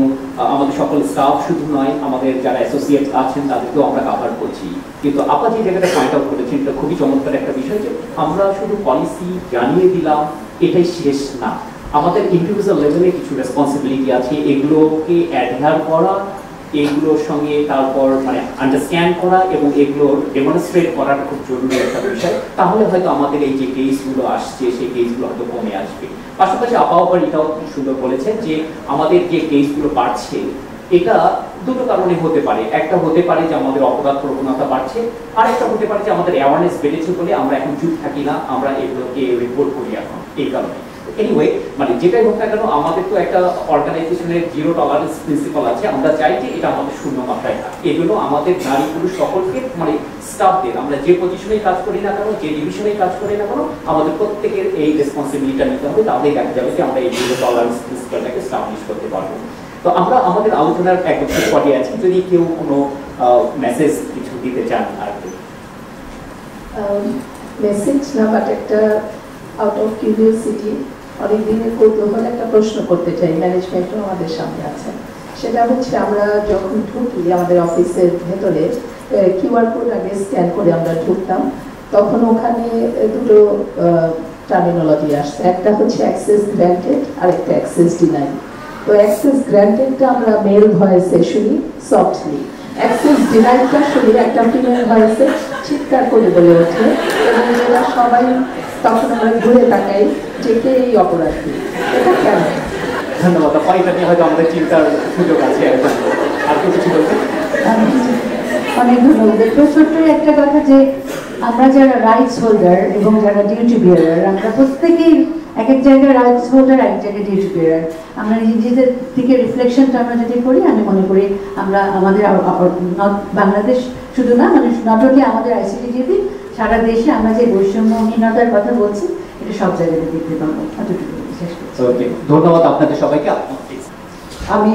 C: আমাদের সকল স্টাফ শুধু নয়, আমাদের যারা অ্যাসোসিয়েট আছেন তাদেরকেও আমরা কাভার করছি। কিন্তু আপা যে জায়গাটা পয়েন্ট আউট করেছেন, এটা খুবই চমৎকার একটা বিষয় যে আমরা শুধু পলিসি জানিয়ে দিলাম, এটাই শেষ না। আমাদের ইন্ডিভিজুয়াল লেভেলে কিছু রেসপন্সিবিলিটি আছে, এগুলোকে অ্যাডহার করা, এগুলোর সঙ্গে তারপর মানে আন্ডারস্ট্যান্ড করা এবং এগুলো ডেমনস্ট্রেট করার খুব জরুরি একটা বিষয়। তাহলে হয়তো আমাদের এই যে কেসগুলো আসছে সেই কেসগুলো হয়তো কমে আসবে। পাশাপাশি আপাও এটাও খুব সুন্দর বলেছেন যে আমাদের যে কেসগুলো বাড়ছে এটা দুটো কারণে হতে পারে। একটা হতে পারে যে আমাদের অপরাধ প্রবণতা বাড়ছে, আর একটা হতে পারে যে আমাদের অ্যাওয়ারনেস বেড়েছে বলে আমরা এখন চুপ থাকি না, আমরা এগুলোকে রিপোর্ট করি এখন এই কারণে। এনিওয়ে, মানে যেটাই হোক না কেন, আমাদের তো একটা অর্গানাইজেশনের জিরো টলারেন্স প্রিন্সিপাল আছে। আমরা চাই যে এটা আমাদের শূন্য মাত্রায় থাকে। এই জন্য আমাদের নারী পুরুষ সকলকে মানে স্টাফদের, আমরা যে পজিশনেই কাজ করি না কেন, যে ডিভিশনেই কাজ করি না কেন, আমাদের প্রত্যেকের এই রেসপন্সিবিলিটিটা নিতে হবে। তাহলেই দেখা যাবে যে আমরা এই জিরো টলারেন্স প্রিন্সিপালটাকে স্টাবলিশ করতে পারবো। তো আমরা আমাদের আলোচনার একদম শেষ পর্যায়ে আছি, যদি কেউ কোনো মেসেজ কিছু দিতে চান। আর
D: মেসেজ না, বাট একটা আউট অফ কিউরিওসিটি, অনেক দিনের কৌতূহল একটা প্রশ্ন করতে চাই, ম্যানেজমেন্টও আমাদের সামনে আছে। সেটা হচ্ছে আমরা যখন ঢুকি আমাদের অফিসের ভেতরে কিউআর কোড আগে স্ক্যান করে আমরা ঢুকতাম, তখন ওখানে দুটো টার্মিনোলজি আসছে, একটা হচ্ছে অ্যাক্সেস গ্র্যান্টেড আর একটা অ্যাক্সেস ডিনাইড। তো অ্যাক্সেস গ্র্যান্টেডটা আমরা মেল ভয়েসে শুনি সফটলি, অ্যাক্সেস ডিনাইডটা শুনি একটা ফিমেল ভয়েসে চিৎকার করে বলে ওঠে, এবং এরা সবাই তখন আমরা ঘুরে তাকাই যে কে এই অপরাধী, এটা কেন?
C: ধন্যবাদ। এটা নিয়ে হয়তো আমাদের চিন্তার সুযোগ আছে। আর কিছু বলবেন?
E: অনেক ধন্যবাদ। ছোট্ট একটা কথা, যে আমরা যারা রাইটস হোল্ডার এবং যারা ডিউটি বিয়ারার, আমরা প্রত্যেকেই এক এক জায়গায় রাইটস হোল্ডার, এক জায়গায় ডিউটি বিয়ারার। আমরা নিজেদের দিকে রিফ্লেকশনটা আমরা যদি করি, আমি মনে করি আমরা আমাদের বাংলাদেশ শুধু না, মানে নট অনলি আমাদের আইসিটি ডিউটি, সারা দেশে আমরা যে বৈষম্যহীনতার কথা বলছি এটা সব জায়গায় দেখতে পাবো।
C: ধন্যবাদ আপনাদের সবাইকে।
G: আমি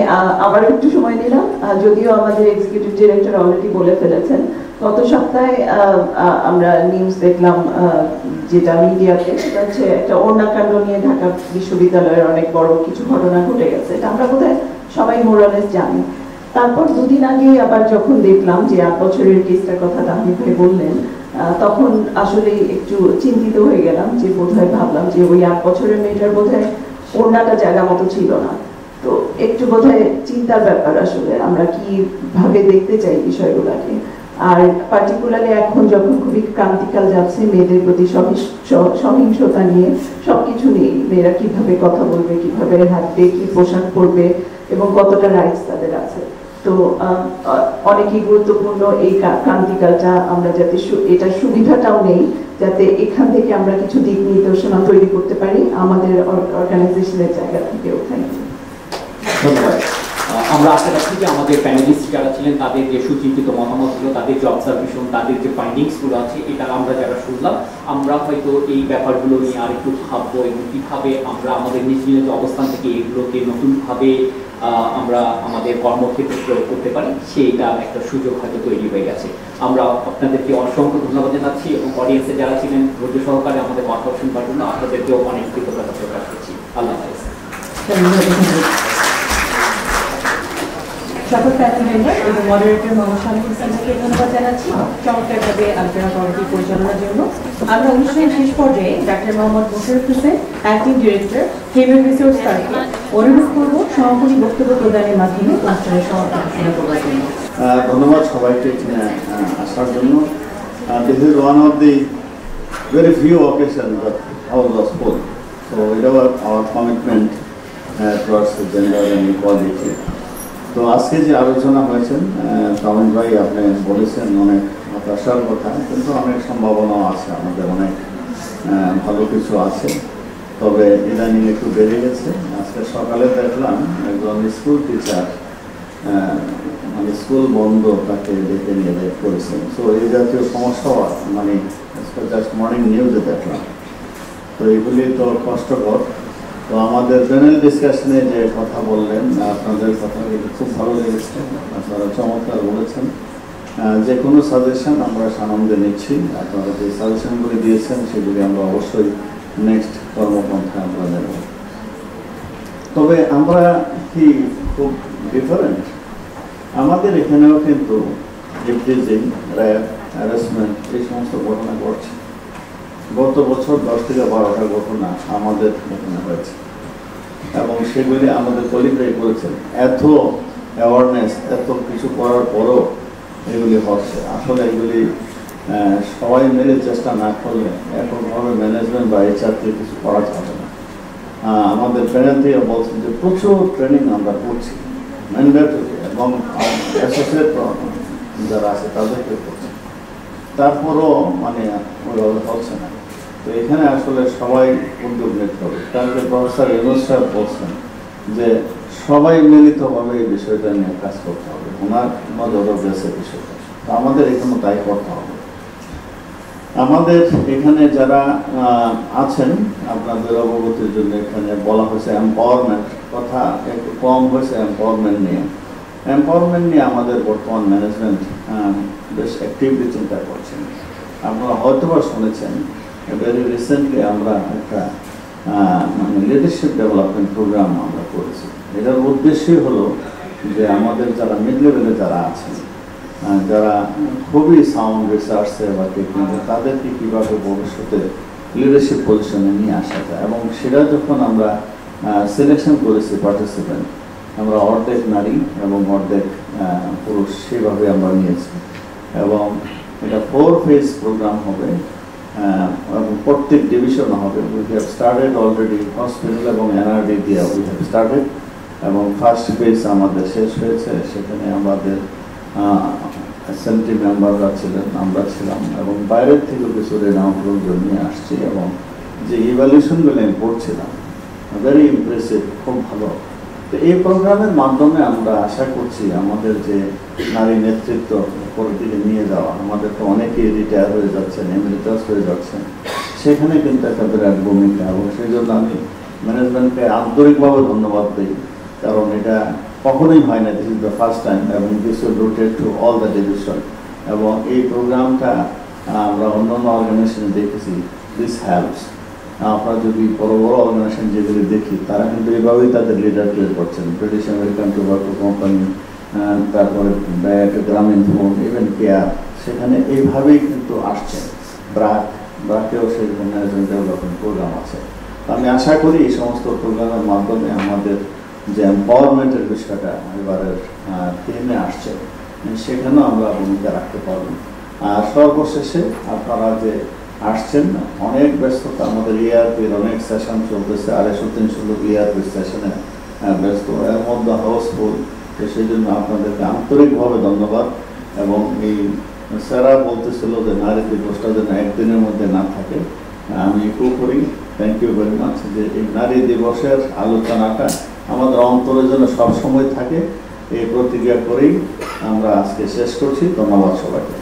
G: আবার একটু সময় নিলাম, যদিও আমাদের এক্সিকিউটিভ ডিরেক্টর অলরেডি বলে ফেলেছেন। গত সপ্তাহে আমরা নিউজ দেখলাম, যেটা মিডিয়াতে, সেটা হচ্ছে একটা ওড়নাকাণ্ড নিয়ে ঢাকা বিশ্ববিদ্যালয়ের অনেক বড় কিছু ঘটনা ঘটে গেছে। এটা আমরা বোধহয় সবাই মোরালেস জানি। তারপর দুদিন আগে আবার যখন দেখলাম যে 8 বছরের কেসটার কথা তাহমিদ ভাই বললেন, তখন আসলে একটু চিন্তিত হয়ে গেলাম, যে বোধহয় ভাবলাম যে ওই 8 বছরের মেয়েটার বোধহয় ওড়নাটা জায়গা মতো ছিল না। তো একটু বোধহয় চিন্তার ব্যাপার, আসলে আমরা কিভাবে দেখতে চাই বিষয়গুলোকে। আর পার্টিকুলারলি এখন যখন খুবই ক্রান্তিকাল যাচ্ছে মেয়েদের প্রতি সহিংসতা নিয়ে, সবকিছু নিয়ে, মেয়েরা কিভাবে কথা বলবে, কিভাবে হাঁটবে, কি পোশাক পরবে এবং কতটা রাইটস তাদের আছে। তো অনেকই গুরুত্বপূর্ণ এই ক্রান্তিকালটা, আমরা যাতে এটার সুবিধাটাও নেই, যাতে এখান থেকে আমরা কিছু দিক নির্দেশনা তৈরি করতে পারি আমাদের অর্গানাইজেশনের জায়গা থেকেও। Thank you.
C: ধন্যবাদ। আমরা আশা রাখছি যে আমাদের প্যানেলিস্ট যারা ছিলেন তাদের যে সুচিন্তিত মতামতগুলো, তাদের যে অবজারভেশন, তাদের যে ফাইন্ডিংসগুলো আছে, এটা আমরা যারা শুনলাম, আমরা হয়তো এই ব্যাপারগুলো নিয়ে আরেকটু ভাববো এবং কীভাবে আমরা আমাদের নিজ নিজ অবস্থান থেকে এগুলোকে নতুনভাবে আমরা আমাদের কর্মক্ষেত্রে প্রয়োগ করতে পারি, সেইটা একটা সুযোগ হয়তো তৈরি হয়ে গেছে। আমরা আপনাদেরকে অসংখ্য ধন্যবাদ জানাচ্ছি এবং অডিয়েন্সে যারা ছিলেন ধৈর্য সহকারে আমাদের কথা শুনবার জন্য আপনাদেরকেও অনেক কৃতজ্ঞতা প্রকাশ করছি। আল্লাহ হাফেজ।
A: সকল প্যানেল মেম্বার এবং মডারেটর মোহাম্মদ শামীম হোসেনকে ধন্যবাদ জানাচ্ছি চমৎকারভাবে আলোচনা কমিটি পরিচালনার জন্য। আমরা অনুষ্ঠানের শেষ পর্যায়ে doctor Mohammad Mosharraf Hossain, acting director, human resource তাকে অনুরোধ করব সমাপনী বক্তব্য প্রদানের মাধ্যমে অনুষ্ঠানের সমাপ্তি ঘোষণা করবার জন্য।
H: ধন্যবাদ সবাইকে আসার জন্য। This is one of the very few occasions that house was full. So it was our commitment towards the gender and equality. তো আজকে যে আলোচনা হয়েছেন, তামিম ভাই আপনি বলেছেন অনেক হতাশার কথা, কিন্তু অনেক সম্ভাবনাও আছে, আমাদের অনেক ভালো কিছু আছে, তবে ইদানিং একটু বেড়ে গেছে। আজকে সকালে দেখলাম একজন স্কুল টিচার মানে স্কুল বন্ধ তাকে ডেকে নিয়ে বের করেছেন। সো এই জাতীয় সমস্যাও মানে জাস্ট মর্নিং নিউজে দেখলাম। তো এগুলি তো কষ্টকর। তো আমাদের প্যানেল ডিসকাশনে যে কথা বললেন, আপনাদের কথা খুব ভালো লেগেছে, আপনারা চমৎকার বলেছেন। যে কোনো সাজেশন আমরা সানন্দে নিচ্ছি। আপনারা যে সাজেশনগুলি দিয়েছেন সেগুলি আমরা অবশ্যই নেক্সট কর্মপন্থা আমরা নেব। তবে আমরা কি খুব ডিফারেন্ট? আমাদের এখানেও কিন্তু ইফটিজিং, র্যাপ, হ্যারাসমেন্ট এই সমস্ত ঘটনা ঘটছে। গত বছর 10 থেকে 12টা ঘটনা আমাদের এখানে হয়েছে এবং সেগুলি আমাদের কলিগরাই করেছেন। এত অ্যাওয়ারনেস, এত কিছু করার পরও এগুলি হচ্ছে। আসলে এগুলি সবাই মিলে চেষ্টা না করলে এককভাবে ম্যানেজমেন্ট বা HR থেকে কিছু করা যাবে না। আমাদের প্যানেল থেকে বলছেন যে প্রচুর ট্রেনিং আমরা করছি ম্যান্ডেটরি এবং অ্যাসোসিয়েট যারা আছে তাদেরকে করছি, তারপরও মানে ওইভাবে হচ্ছে না। তো এখানে আসলে সবাই উদ্যোগ নিতে হবে। কারণ প্রফেসর ইউনুস সাহেব বলছেন যে সবাই মিলিতভাবে এই বিষয়টা নিয়ে কাজ করতে হবে, ওনার নজরও গেছে বিষয়টা। তো আমাদের এখানে তাই করতে হবে। আমাদের এখানে যারা আছেন আপনাদের অবগতির জন্য এখানে বলা হয়েছে এম্পাওয়ারমেন্ট, কথা একটু কম হয়েছে এম্পাওয়ারমেন্ট নিয়ে আমাদের বর্তমান ম্যানেজমেন্ট বেশ অ্যাক্টিভলি চিন্তা করছেন। আপনারা হয়তো বা শুনেছেন ভেরি রিসেন্টলি আমরা একটা মানে লিডারশিপ ডেভেলপমেন্ট প্রোগ্রাম আমরা করেছি। এটার উদ্দেশ্যই হলো যে আমাদের যারা মিড লেভেলে যারা আছেন, যারা খুবই সাউন্ড রিসার্চে বা টেকনিকে, তাদেরকে কীভাবে ভবিষ্যতে লিডারশিপ পজিশনে নিয়ে আসা যায়। এবং সেটা যখন আমরা সিলেকশন করেছি পার্টিসিপেন্ট, আমরা অর্ধেক নারী এবং অর্ধেক পুরুষ সেভাবে আমরা নিয়েছি। এবং এটা 4 ফেজ প্রোগ্রাম হবে এবং প্রত্যেক ডিভিশন হবে। We have started already hospital এবং NRD দিয়ে উই হ্যাভ স্টার্টেড এবং ফার্স্ট ফেজ আমাদের শেষ হয়েছে। সেখানে আমাদের অ্যাসেম্বলি মেম্বাররা ছিলেন, আমরা ছিলাম এবং বাইরের থেকে কিছু রেনাউন্ড লোকজন নিয়ে আসছি। এবং যে ইভ্যালুয়েশনগুলো আমি পড়ছিলাম ভেরি ইমপ্রেসিভ, খুব ভালো। তো এই প্রোগ্রামের মাধ্যমে আমরা আশা করছি আমাদের যে নারী নেতৃত্ব উপরের দিকে নিয়ে যাওয়া, আমাদের তো অনেকেই রিটায়ার হয়ে যাচ্ছেন, এমরিটাস হয়ে যাচ্ছেন, সেখানে কিন্তু একটা বিরাট ভূমিকা। এবং সেই জন্য আমি ম্যানেজমেন্টকে আন্তরিকভাবে ধন্যবাদ দিই, কারণ এটা কখনোই হয় না, this is the first time এবং this will rotate to all the division. এবং এই প্রোগ্রামটা আমরা অন্যান্য অর্গানাইজেশনে দেখেছি, দিস হেল্পস। আপনারা যদি বড় বড় অর্গানাইজেশন যেগুলি দেখি, তারা কিন্তু এইভাবেই তাদের লিডার তৈরি করছেন। ব্রিটিশ আমেরিকান টোবাকো কোম্পানি, তারপরে গ্রামীণ ফোন, ইভেন কেয়ার, সেখানে এইভাবেই কিন্তু আসছে। ব্রাকেও সেরকম ম্যানেজমেন্ট ডেভেলপমেন্ট প্রোগ্রাম আছে। আমি আশা করি এই সমস্ত প্রোগ্রামের মাধ্যমে আমাদের যে এম্পাওয়ারমেন্টের বিষয়টা এবারের থিমে আসছে, সেখানেও আমরা ভূমিকা রাখতে পারব। আর সর্বশেষে আপনারা যে আসছেন, অনেক ব্যস্ততা, আমাদের ERP-র অনেক সেশন চলতেছে, 250-300 লোক ERP সেশনে ব্যস্ত, এর মধ্যে হাউসফুল। তো সেই জন্য আপনাদেরকে আন্তরিকভাবে ধন্যবাদ। এবং এই স্যারা বলতেছিল যে নারী দিবসটা যেন একদিনের মধ্যে না থাকে, আমি ইকো করি। থ্যাংক ইউ ভেরি মাচ যে এই নারী দিবসের আলোচনাটা আমাদের অন্তরে যেন সবসময় থাকে, এই প্রতিজ্ঞা করেই আমরা আজকে শেষ করছি। ধন্যবাদ সবাইকে।